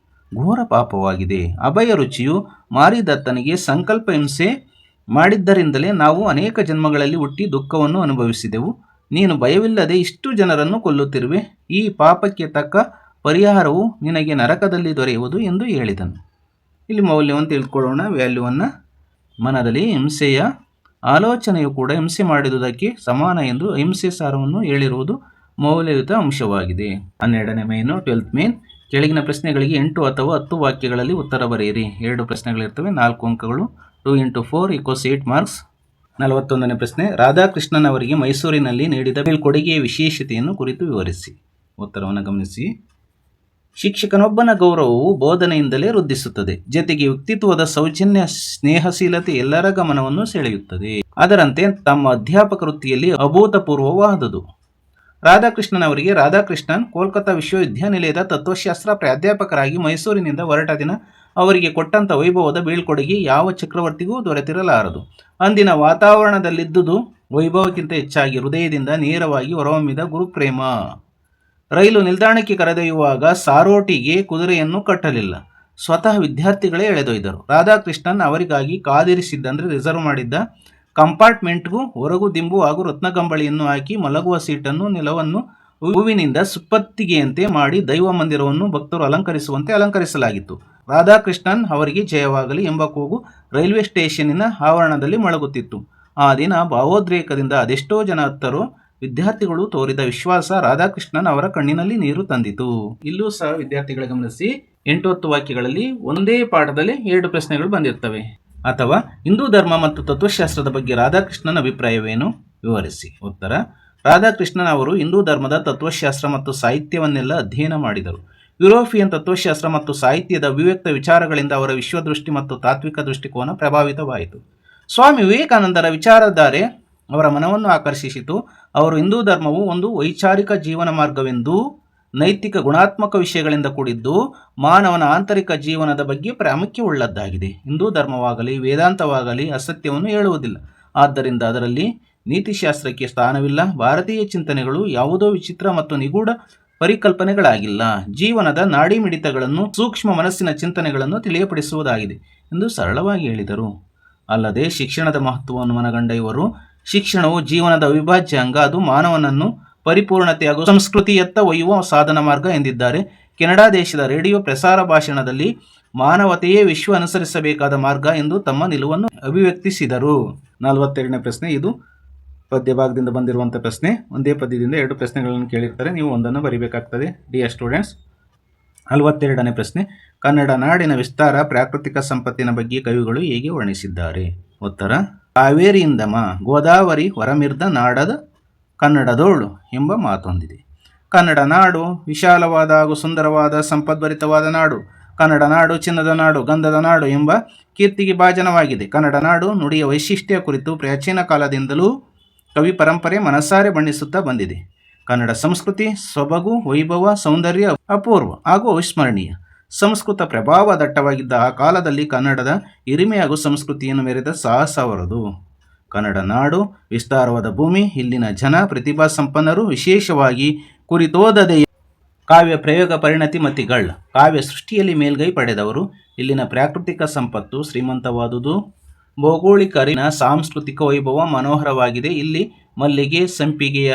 ಘೋರ ಪಾಪವಾಗಿದೆ. ಅಭಯ ರುಚಿಯು ಮಾರಿದತ್ತನಿಗೆ ಸಂಕಲ್ಪ ಹಿಂಸೆ ಮಾಡಿದ್ದರಿಂದಲೇ ನಾವು ಅನೇಕ ಜನ್ಮಗಳಲ್ಲಿ ಹುಟ್ಟಿ ದುಃಖವನ್ನು ಅನುಭವಿಸಿದೆವು. ನೀನು ಭಯವಿಲ್ಲದೆ ಇಷ್ಟು ಜನರನ್ನು ಕೊಲ್ಲುತ್ತಿರುವೆ. ಈ ಪಾಪಕ್ಕೆ ತಕ್ಕ ಪರಿಹಾರವು ನಿನಗೆ ನರಕದಲ್ಲಿ ದೊರೆಯುವುದು ಎಂದು ಹೇಳಿದನು. ಇಲ್ಲಿ ಮೌಲ್ಯವನ್ನು ತಿಳ್ಕೊಳ್ಳೋಣ, ವ್ಯಾಲ್ಯೂವನ್ನು. ಮನದಲ್ಲಿ ಹಿಂಸೆಯ ಆಲೋಚನೆಯು ಕೂಡ ಹಿಂಸೆ ಮಾಡಿದುದಕ್ಕೆ ಸಮಾನ ಎಂದು ಹಿಂಸೆ ಸಾರವನ್ನು ಹೇಳಿರುವುದು ಮೌಲ್ಯಯುತ ಅಂಶವಾಗಿದೆ. 12ನೇ ಮೇನು 12th ಮೇನ್. ಕೆಳಗಿನ ಪ್ರಶ್ನೆಗಳಿಗೆ 8 ಅಥವಾ 10 ವಾಕ್ಯಗಳಲ್ಲಿ ಉತ್ತರ ಬರೆಯಿರಿ. 2 ಪ್ರಶ್ನೆಗಳಿರ್ತವೆ, 4 ಅಂಕಗಳು. 2 × 4 = 8 ಮಾರ್ಕ್ಸ್. 41ನೇ ಪ್ರಶ್ನೆ. ರಾಧಾಕೃಷ್ಣನವರಿಗೆ ಮೈಸೂರಿನಲ್ಲಿ ನೀಡಿದ ಬೀಳ್ಕೊಡುಗೆಯ ವಿಶೇಷತೆಯನ್ನು ಕುರಿತು ವಿವರಿಸಿ. ಉತ್ತರವನ್ನು ಗಮನಿಸಿ. ಶಿಕ್ಷಕನೊಬ್ಬನ ಗೌರವವು ಬೋಧನೆಯಿಂದಲೇ ವೃದ್ಧಿಸುತ್ತದೆ. ಜೊತೆಗೆ ವ್ಯಕ್ತಿತ್ವದ ಸೌಜನ್ಯ, ಸ್ನೇಹಶೀಲತೆ ಎಲ್ಲರ ಗಮನವನ್ನು ಸೆಳೆಯುತ್ತದೆ. ಅದರಂತೆ ತಮ್ಮ ಅಧ್ಯಾಪಕ ವೃತ್ತಿಯಲ್ಲಿ ಅಭೂತಪೂರ್ವವಾದುದು. ರಾಧಾಕೃಷ್ಣನವರಿಗೆ ರಾಧಾಕೃಷ್ಣನ್ ಕೋಲ್ಕತ್ತಾ ವಿಶ್ವವಿದ್ಯಾನಿಲಯದ ತತ್ವಶಾಸ್ತ್ರ ಪ್ರಾಧ್ಯಾಪಕರಾಗಿ ಮೈಸೂರಿನಿಂದ ಹೊರಟ ದಿನ ಅವರಿಗೆ ಕೊಟ್ಟಂಥ ವೈಭವದ ಬೀಳ್ಕೊಡುಗೆ ಯಾವ ಚಕ್ರವರ್ತಿಗೂ ದೊರೆತಿರಲಾರದು. ಅಂದಿನ ವಾತಾವರಣದಲ್ಲಿದ್ದುದು ವೈಭವಕ್ಕಿಂತ ಹೆಚ್ಚಾಗಿ ಹೃದಯದಿಂದ ನೇರವಾಗಿ ಹೊರಹೊಮ್ಮಿದ ಗುರುಪ್ರೇಮ. ರೈಲು ನಿಲ್ದಾಣಕ್ಕೆ ಕರೆದೊಯ್ಯುವಾಗ ಸಾರೋಟಿಗೆ ಕುದುರೆಯನ್ನು ಕಟ್ಟಲಿಲ್ಲ, ಸ್ವತಃ ವಿದ್ಯಾರ್ಥಿಗಳೇ ಎಳೆದೊಯ್ದರು. ರಾಧಾಕೃಷ್ಣನ್ ಅವರಿಗಾಗಿ ಕಾದಿರಿಸಿದ್ದಂದರೆ ರಿಸರ್ವ್ ಮಾಡಿದ್ದ ಕಂಪಾರ್ಟ್ಮೆಂಟ್ಗೂ ಹೊರಗು ದಿಂಬು ಹಾಗೂ ರತ್ನಗಂಬಳಿಯನ್ನು ಹಾಕಿ ಮಲಗುವ ಸೀಟನ್ನು ನೆಲವನ್ನು ಹೂವಿನಿಂದ ಸುಪ್ಪತ್ತಿಗೆಯಂತೆ ಮಾಡಿ ದೈವ ಮಂದಿರವನ್ನು ಭಕ್ತರು ಅಲಂಕರಿಸುವಂತೆ ಅಲಂಕರಿಸಲಾಗಿತ್ತು. ರಾಧಾಕೃಷ್ಣನ್ ಅವರಿಗೆ ಜಯವಾಗಲಿ ಎಂಬ ಕೂಗು ರೈಲ್ವೆ ಸ್ಟೇಷನ್ನಿನ ಆವರಣದಲ್ಲಿ ಮೊಳಗುತ್ತಿತ್ತು. ಆ ದಿನ ಭಾವೋದ್ರೇಕದಿಂದ ಅದೆಷ್ಟೋ ಜನ ಹತ್ತರು ವಿದ್ಯಾರ್ಥಿಗಳು ತೋರಿದ ವಿಶ್ವಾಸ ರಾಧಾಕೃಷ್ಣನ್ ಅವರ ಕಣ್ಣಿನಲ್ಲಿ ನೀರು ತಂದಿತು. ಇಲ್ಲೂ ಸಹ ವಿದ್ಯಾರ್ಥಿಗಳ ಗಮನಿಸಿ, 8-10 ವಾಕ್ಯಗಳಲ್ಲಿ ಒಂದೇ ಪಾಠದಲ್ಲಿ 2 ಪ್ರಶ್ನೆಗಳು ಬಂದಿರ್ತವೆ. ಅಥವಾ ಹಿಂದೂ ಧರ್ಮ ಮತ್ತು ತತ್ವಶಾಸ್ತ್ರದ ಬಗ್ಗೆ ರಾಧಾಕೃಷ್ಣನ್ ಅಭಿಪ್ರಾಯವೇನು, ವಿವರಿಸಿ. ಉತ್ತರ: ರಾಧಾಕೃಷ್ಣನ್ ಅವರು ಹಿಂದೂ ಧರ್ಮದ ತತ್ವಶಾಸ್ತ್ರ ಮತ್ತು ಸಾಹಿತ್ಯವನ್ನೆಲ್ಲ ಅಧ್ಯಯನ ಮಾಡಿದರು. ಯುರೋಪಿಯನ್ ತತ್ವಶಾಸ್ತ್ರ ಮತ್ತು ಸಾಹಿತ್ಯದ ಅಭಿವ್ಯಕ್ತ ವಿಚಾರಗಳಿಂದ ಅವರ ವಿಶ್ವದೃಷ್ಟಿ ಮತ್ತು ತಾತ್ವಿಕ ದೃಷ್ಟಿಕೋನ ಪ್ರಭಾವಿತವಾಯಿತು. ಸ್ವಾಮಿ ವಿವೇಕಾನಂದರ ವಿಚಾರಧಾರೆ ಅವರ ಮನವನ್ನು ಆಕರ್ಷಿಸಿತು. ಅವರು ಹಿಂದೂ ಧರ್ಮವು ಒಂದು ವೈಚಾರಿಕ ಜೀವನ ಮಾರ್ಗವೆಂದೂ ನೈತಿಕ ಗುಣಾತ್ಮಕ ವಿಷಯಗಳಿಂದ ಕೂಡಿದ್ದು ಮಾನವನ ಆಂತರಿಕ ಜೀವನದ ಬಗ್ಗೆ ಪ್ರಾಮುಖ್ಯವುಳ್ಳದ್ದಾಗಿದೆ. ಹಿಂದೂ ಧರ್ಮವಾಗಲಿ ವೇದಾಂತವಾಗಲಿ ಅಸತ್ಯವನ್ನು ಹೇಳುವುದಿಲ್ಲ, ಆದ್ದರಿಂದ ಅದರಲ್ಲಿ ನೀತಿಶಾಸ್ತ್ರಕ್ಕೆ ಸ್ಥಾನವಿಲ್ಲ. ಭಾರತೀಯ ಚಿಂತನೆಗಳು ಯಾವುದೋ ವಿಚಿತ್ರ ಮತ್ತು ನಿಗೂಢ ಪರಿಕಲ್ಪನೆಗಳಾಗಿಲ್ಲ, ಜೀವನದ ನಾಡಿ ಮಿಡಿತಗಳನ್ನು, ಸೂಕ್ಷ್ಮ ಮನಸ್ಸಿನ ಚಿಂತನೆಗಳನ್ನು ತಿಳಿಯಪಡಿಸುವುದಾಗಿದೆ ಎಂದು ಸರಳವಾಗಿ ಹೇಳಿದರು. ಅಲ್ಲದೆ ಶಿಕ್ಷಣದ ಮಹತ್ವವನ್ನು ಮನಗಂಡ ಇವರು, ಶಿಕ್ಷಣವು ಜೀವನದ ಅವಿಭಾಜ್ಯ ಅಂಗ, ಅದು ಮಾನವನನ್ನು ಪರಿಪೂರ್ಣತೆ ಹಾಗೂ ಸಂಸ್ಕೃತಿಯತ್ತ ಒಯ್ಯುವ ಸಾಧನ ಮಾರ್ಗ ಎಂದಿದ್ದಾರೆ. ಕೆನಡಾ ದೇಶದ ರೇಡಿಯೋ ಪ್ರಸಾರ ಭಾಷಣದಲ್ಲಿ ಮಾನವತೆಯೇ ವಿಶ್ವ ಅನುಸರಿಸಬೇಕಾದ ಮಾರ್ಗ ಎಂದು ತಮ್ಮ ನಿಲುವನ್ನು ಅಭಿವ್ಯಕ್ತಿಸಿದರು. 42ನೇ ಪ್ರಶ್ನೆ, ಇದು ಪದ್ಯ ಭಾಗದಿಂದ ಬಂದಿರುವಂಥ ಪ್ರಶ್ನೆ. ಒಂದೇ ಪದ್ಯದಿಂದ 2 ಪ್ರಶ್ನೆಗಳನ್ನು ಕೇಳಿರ್ತಾರೆ, ನೀವು ಒಂದನ್ನು ಬರೀಬೇಕಾಗ್ತದೆ ಡಿಯರ್ ಸ್ಟೂಡೆಂಟ್ಸ್. 42ನೇ ಪ್ರಶ್ನೆ, ಕನ್ನಡ ನಾಡಿನ ವಿಸ್ತಾರ ಪ್ರಾಕೃತಿಕ ಸಂಪತ್ತಿನ ಬಗ್ಗೆ ಕವಿಗಳು ಹೇಗೆ ವರ್ಣಿಸಿದ್ದಾರೆ. ಉತ್ತರ: ಕಾವೇರಿಯಿಂದಮ ಗೋದಾವರಿ ಹೊರಮಿರ್ದ ನಾಡದ ಕನ್ನಡದೋಳು ಎಂಬ ಮಾತೊಂದಿದೆ. ಕನ್ನಡ ನಾಡು ವಿಶಾಲವಾದ ಹಾಗೂ ಸುಂದರವಾದ ಸಂಪದ್ಭರಿತವಾದ ನಾಡು. ಕನ್ನಡ ನಾಡು ಚಿನ್ನದ ನಾಡು, ಗಂಧದ ನಾಡು ಎಂಬ ಕೀರ್ತಿಗೆ ಭಾಜನವಾಗಿದೆ. ಕನ್ನಡ ನಾಡು ನುಡಿಯ ವೈಶಿಷ್ಟ್ಯ ಕುರಿತು ಪ್ರಾಚೀನ ಕಾಲದಿಂದಲೂ ಕವಿ ಪರಂಪರೆ ಮನಸಾರೆ ಬಣ್ಣಿಸುತ್ತಾ ಬಂದಿದೆ. ಕನ್ನಡ ಸಂಸ್ಕೃತಿ ಸೊಬಗು, ವೈಭವ, ಸೌಂದರ್ಯ ಅಪೂರ್ವ ಹಾಗೂ ಅವಿಸ್ಮರಣೀಯ. ಸಂಸ್ಕೃತ ಪ್ರಭಾವ ದಟ್ಟವಾಗಿದ್ದ ಆ ಕಾಲದಲ್ಲಿ ಕನ್ನಡದ ಹಿರಿಮೆ ಹಾಗೂ ಸಂಸ್ಕೃತಿಯನ್ನು ಮೆರೆದ ಸಾಹಸ ಅವರದು. ಕನ್ನಡ ನಾಡು ವಿಸ್ತಾರವಾದ ಭೂಮಿ, ಇಲ್ಲಿನ ಜನ ಪ್ರತಿಭಾ ಸಂಪನ್ನರು, ವಿಶೇಷವಾಗಿ ಕುರಿತೋದದೆ ಕಾವ್ಯ ಪ್ರಯೋಗ ಪರಿಣತಿ ಮತಿಗಳ್ ಕಾವ್ಯ ಸೃಷ್ಟಿಯಲ್ಲಿ ಮೇಲ್ಗೈ ಪಡೆದವರು. ಇಲ್ಲಿನ ಪ್ರಾಕೃತಿಕ ಸಂಪತ್ತು ಶ್ರೀಮಂತವಾದುದು, ಭೌಗೋಳಿಕ ಅರಿವಿನ ಸಾಂಸ್ಕೃತಿಕ ವೈಭವ ಮನೋಹರವಾಗಿದೆ. ಇಲ್ಲಿ ಮಲ್ಲಿಗೆ, ಸಂಪಿಗೆಯ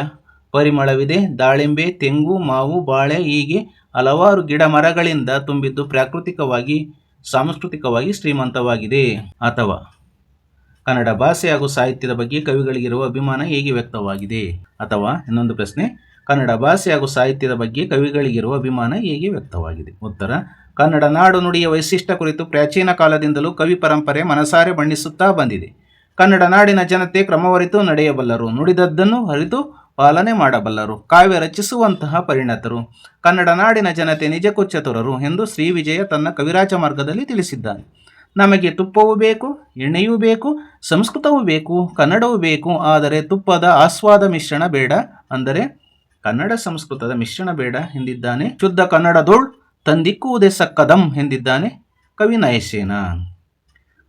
ಪರಿಮಳವಿದೆ. ದಾಳಿಂಬೆ, ತೆಂಗು, ಮಾವು, ಬಾಳೆ ಹೀಗೆ ಹಲವಾರು ಗಿಡ ಮರಗಳಿಂದ ತುಂಬಿದ್ದು ಪ್ರಾಕೃತಿಕವಾಗಿ ಸಾಂಸ್ಕೃತಿಕವಾಗಿ ಶ್ರೀಮಂತವಾಗಿದೆ. ಅಥವಾ ಕನ್ನಡ ಭಾಷೆ ಹಾಗೂ ಸಾಹಿತ್ಯದ ಬಗ್ಗೆ ಕವಿಗಳಿಗಿರುವ ಅಭಿಮಾನ ಹೇಗೆ ವ್ಯಕ್ತವಾಗಿದೆ. ಅಥವಾ ಇನ್ನೊಂದು ಪ್ರಶ್ನೆ, ಕನ್ನಡ ಭಾಷೆ ಹಾಗೂ ಸಾಹಿತ್ಯದ ಬಗ್ಗೆ ಕವಿಗಳಿಗಿರುವ ಅಭಿಮಾನ ಹೇಗೆ ವ್ಯಕ್ತವಾಗಿದೆ. ಉತ್ತರ: ಕನ್ನಡ ನಾಡು ನುಡಿಯ ವೈಶಿಷ್ಟ್ಯ ಕುರಿತು ಪ್ರಾಚೀನ ಕಾಲದಿಂದಲೂ ಕವಿ ಪರಂಪರೆ ಮನಸಾರೆ ಬಣ್ಣಿಸುತ್ತಾ ಬಂದಿದೆ. ಕನ್ನಡ ನಾಡಿನ ಜನತೆ ಕ್ರಮವರಿತು ನಡೆಯಬಲ್ಲರು, ನುಡಿದದ್ದನ್ನು ಅರಿತು ಪಾಲನೆ ಮಾಡಬಲ್ಲರು, ಕಾವ್ಯ ರಚಿಸುವಂತಹ ಪರಿಣತರು. ಕನ್ನಡ ನಾಡಿನ ಜನತೆ ನಿಜಕ್ಕೂ ಚತುರರು ಎಂದು ಶ್ರೀ ವಿಜಯ ತನ್ನ ಕವಿರಾಜ ಮಾರ್ಗದಲ್ಲಿ ತಿಳಿಸಿದ್ದಾನೆ. ನಮಗೆ ತುಪ್ಪವೂ ಬೇಕು, ಎಣ್ಣೆಯೂ ಬೇಕು, ಸಂಸ್ಕೃತವೂ ಬೇಕು, ಕನ್ನಡವೂ ಬೇಕು, ಆದರೆ ತುಪ್ಪದ ಆಸ್ವಾದ ಮಿಶ್ರಣ ಬೇಡ, ಅಂದರೆ ಕನ್ನಡ ಸಂಸ್ಕೃತದ ಮಿಶ್ರಣ ಬೇಡ ಎಂದಿದ್ದಾನೆ. ಶುದ್ಧ ಕನ್ನಡದೋಳ್ ತಂದಿಕ್ಕುವುದೇ ಸಕ್ಕದಂ ಎಂದಿದ್ದಾನೆ ಕವಿ ನಯಸೇನ.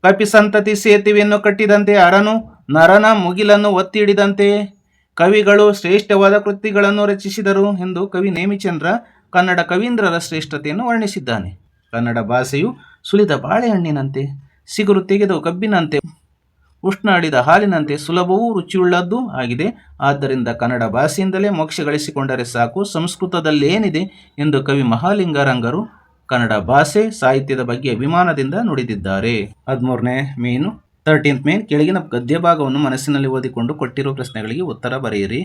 ಕಪಿ ಸಂತತಿ ಸೇತುವೆಯನ್ನು ಕಟ್ಟಿದಂತೆ ಅರನು ನರನ ಮುಗಿಲನ್ನು ಒತ್ತಿ ಹಿಡಿದಂತೆ ಕವಿಗಳು ಶ್ರೇಷ್ಠವಾದ ಕೃತಿಗಳನ್ನು ರಚಿಸಿದರು ಎಂದು ಕವಿ ನೇಮಿಚಂದ್ರ ಕನ್ನಡ ಕವೀಂದ್ರರ ಶ್ರೇಷ್ಠತೆಯನ್ನು ವರ್ಣಿಸಿದ್ದಾನೆ. ಕನ್ನಡ ಭಾಷೆಯು ಸುಲಿದ ಬಾಳೆಹಣ್ಣಿನಂತೆ, ಸಿಗುರು ತೆಗೆದ ಕಬ್ಬಿನಂತೆ, ಉಷ್ಣ ಅಡಿದ ಹಾಲಿನಂತೆ ಸುಲಭವೂ ರುಚಿಯುಳ್ಳದ್ದೂ ಆಗಿದೆ. ಆದ್ದರಿಂದ ಕನ್ನಡ ಭಾಷೆಯಿಂದಲೇ ಮೋಕ್ಷ ಗಳಿಸಿಕೊಂಡರೆ ಸಾಕು, ಸಂಸ್ಕೃತದಲ್ಲೇನಿದೆ ಎಂದು ಕವಿ ಮಹಾಲಿಂಗರಂಗರು ಕನ್ನಡ ಭಾಷೆ ಸಾಹಿತ್ಯದ ಬಗ್ಗೆ ಅಭಿಮಾನದಿಂದ ನುಡಿದಿದ್ದಾರೆ. 13ನೇ ಮೇನು 13th ಮೇನ್, ಕೆಳಗಿನ ಗದ್ಯ ಭಾಗವನ್ನು ಮನಸ್ಸಿನಲ್ಲಿ ಓದಿಕೊಂಡು ಕೊಟ್ಟಿರುವ ಪ್ರಶ್ನೆಗಳಿಗೆ ಉತ್ತರ ಬರೆಯಿರಿ.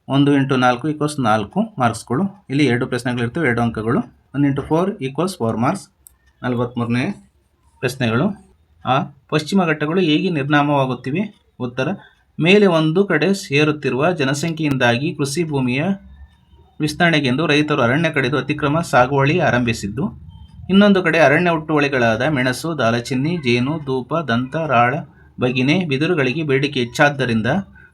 1 × 4 = 4 ಮಾರ್ಕ್ಸ್ಗಳು. ಇಲ್ಲಿ 2 ಪ್ರಶ್ನೆಗಳಿರ್ತವೆ, 2 ಅಂಕಗಳು. 1 × 4 = 4 ಮಾರ್ಕ್ಸ್. 43ನೇ ಪ್ರಶ್ನೆಗಳು. ಆ ಪಶ್ಚಿಮ ಘಟ್ಟಗಳು ಹೇಗೆ ನಿರ್ನಾಮವಾಗುತ್ತಿವೆ. ಉತ್ತರ: ಮೇಲೆ ಒಂದು ಕಡೆ ಸೇರುತ್ತಿರುವ ಜನಸಂಖ್ಯೆಯಿಂದಾಗಿ ಕೃಷಿ ಭೂಮಿಯ ವಿಸ್ತರಣೆಗೆಂದು ರೈತರು ಅರಣ್ಯ ಕಡಿದು ಅತಿಕ್ರಮ ಸಾಗುವಳಿ ಆರಂಭಿಸಿದ್ದು, ಇನ್ನೊಂದು ಕಡೆ ಅರಣ್ಯ ಹುಟ್ಟುವಳಿಗಳಾದ ಮೆಣಸು, ದಾಲಚಿನ್ನಿ, ಜೇನು, ಧೂಪ, ದಂತ, ರಾಳ, ಬಗಿನೆ, ಬಿದಿರುಗಳಿಗೆ ಬೇಡಿಕೆ ಹೆಚ್ಚಾದ್ದರಿಂದ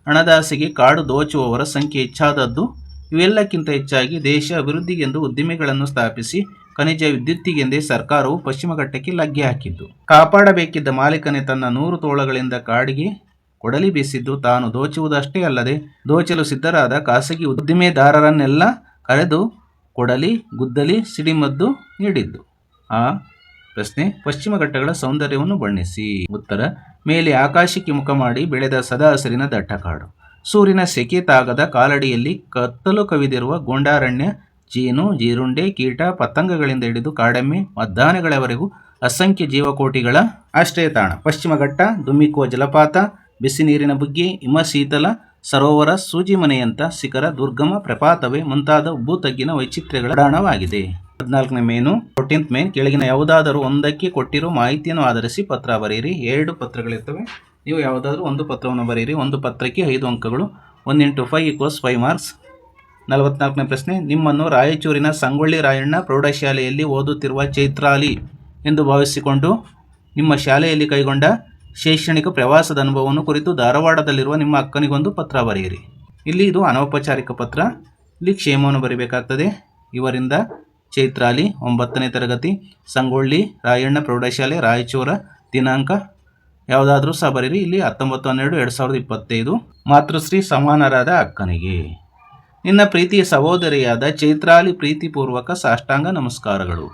ಹಣದಾಸೆಗೆ ಕಾಡು ದೋಚುವವರ ಸಂಖ್ಯೆ ಹೆಚ್ಚಾದದ್ದು. ಇವೆಲ್ಲಕ್ಕಿಂತ ಹೆಚ್ಚಾಗಿ ದೇಶ ಅಭಿವೃದ್ಧಿಗೆಂದು ಉದ್ದಿಮೆಗಳನ್ನು ಸ್ಥಾಪಿಸಿ ಖನಿಜ ವಿದ್ಯುತ್ತಿಗೆಂದೇ ಸರ್ಕಾರವು ಪಶ್ಚಿಮ ಘಟ್ಟಕ್ಕೆ ಲಗ್ಗೆ ಹಾಕಿದ್ದು. ಕಾಪಾಡಬೇಕಿದ್ದ ಮಾಲೀಕನೇ ತನ್ನ 100 ತೋಳಗಳಿಂದ ಕಾಡಿಗೆ ಕೊಡಲಿ ಬೀಸಿದ್ದು ತಾನು ದೋಚುವುದಷ್ಟೇ ಅಲ್ಲದೆ ದೋಚಲು ಸಿದ್ಧರಾದ ಖಾಸಗಿ ಉದ್ದಿಮೆದಾರರನ್ನೆಲ್ಲ ಕರೆದು ಕೊಡಲಿ, ಗುದ್ದಲಿ, ಸಿಡಿಮದ್ದು ನೀಡಿದ್ದು. ಆ ಪ್ರಶ್ನೆ, ಪಶ್ಚಿಮ ಘಟ್ಟಗಳ ಸೌಂದರ್ಯವನ್ನು ಬಣ್ಣಿಸಿ. ಉತ್ತರ, ಮೇಲೆ ಆಕಾಶಕ್ಕೆ ಮುಖ ಮಾಡಿ ಬೆಳೆದ ಸದಾ ಹಸಿರಿನ ದಟ್ಟ ಕಾಡು, ಸೂರ್ಯನ ಸೆಕೆ ತಾಗದ ಕಾಲಡಿಯಲ್ಲಿ ಕತ್ತಲು ಕವಿದಿರುವ ಗೊಂಡಾರಣ್ಯ, ಜೇನು, ಜೀರುಂಡೆ, ಕೀಟ, ಪತಂಗಗಳಿಂದ ಹಿಡಿದು ಕಾಡೆಮ್ಮೆ, ಮದ್ದಾನೆಗಳವರೆಗೂ ಅಸಂಖ್ಯ ಜೀವಕೋಟಿಗಳ ಆಶ್ರಯತಾಣ. ಪಶ್ಚಿಮ ಘಟ್ಟ ಧುಮ್ಮಿಕ್ಕುವ ಜಲಪಾತ, ಬಿಸಿ ನೀರಿನ ಬುಗ್ಗೆ, ಹಿಮಶೀತಲ ಸರೋವರ, ಸೂಜಿಮನೆಯಂಥ ಶಿಖರ, ದುರ್ಗಮ ಪ್ರಪಾತವೇ ಮುಂತಾದ ಉಬ್ಬುತಗ್ಗಿನ ವೈಚಿತ್ರ್ಯಗಳ ತಾಣವಾಗಿದೆ. 14ನೇ ಮೇನು, 14th ಮೇನ್, ಕೆಳಗಿನ ಯಾವುದಾದರೂ ಒಂದಕ್ಕೆ ಕೊಟ್ಟಿರೋ ಮಾಹಿತಿಯನ್ನು ಆಧರಿಸಿ ಪತ್ರ ಬರೆಯಿರಿ. 2 ಪತ್ರಗಳಿರ್ತವೆ, ನೀವು ಯಾವುದಾದ್ರೂ ಒಂದು ಪತ್ರವನ್ನು ಬರೆಯಿರಿ. ಒಂದು ಪತ್ರಕ್ಕೆ 5 ಅಂಕಗಳು. 1 × 5 = 5 ಮಾರ್ಕ್ಸ್. 44ನೇ ಪ್ರಶ್ನೆ, ನಿಮ್ಮನ್ನು ರಾಯಚೂರಿನ ಸಂಗೊಳ್ಳಿ ರಾಯಣ್ಣ ಪ್ರೌಢಶಾಲೆಯಲ್ಲಿ ಓದುತ್ತಿರುವ ಚೈತ್ರಾಲಿ ಎಂದು ಭಾವಿಸಿಕೊಂಡು ನಿಮ್ಮ ಶಾಲೆಯಲ್ಲಿ ಕೈಗೊಂಡ ಶೈಕ್ಷಣಿಕ ಪ್ರವಾಸದ ಅನುಭವವನ್ನು ಕುರಿತು ಧಾರವಾಡದಲ್ಲಿರುವ ನಿಮ್ಮ ಅಕ್ಕನಿಗೊಂದು ಪತ್ರ ಬರೆಯಿರಿ. ಇಲ್ಲಿ ಇದು ಅನೌಪಚಾರಿಕ ಪತ್ರ, ಇಲ್ಲಿ ಕ್ಷೇಮವನ್ನು ಬರೀಬೇಕಾಗ್ತದೆ. ಇವರಿಂದ ಚೈತ್ರಾಲಿ, 9ನೇ ತರಗತಿ, ಸಂಗೊಳ್ಳಿ ರಾಯಣ್ಣ ಪ್ರೌಢಶಾಲೆ, ರಾಯಚೂರ. ದಿನಾಂಕ ಯಾವುದಾದ್ರೂ ಸಹ ಬರೀರಿ. ಇಲ್ಲಿ 19/12/2025. ಮಾತೃಶ್ರೀ ಸಮಾನರಾದ ಅಕ್ಕನಿಗೆ. ನಿನ್ನ ಪ್ರೀತಿಯ ಸಹೋದರಿಯಾದ ಚೈತ್ರಾಲಿ ಪ್ರೀತಿಪೂರ್ವಕ ಸಾಷ್ಟಾಂಗ ನಮಸ್ಕಾರಗಳು.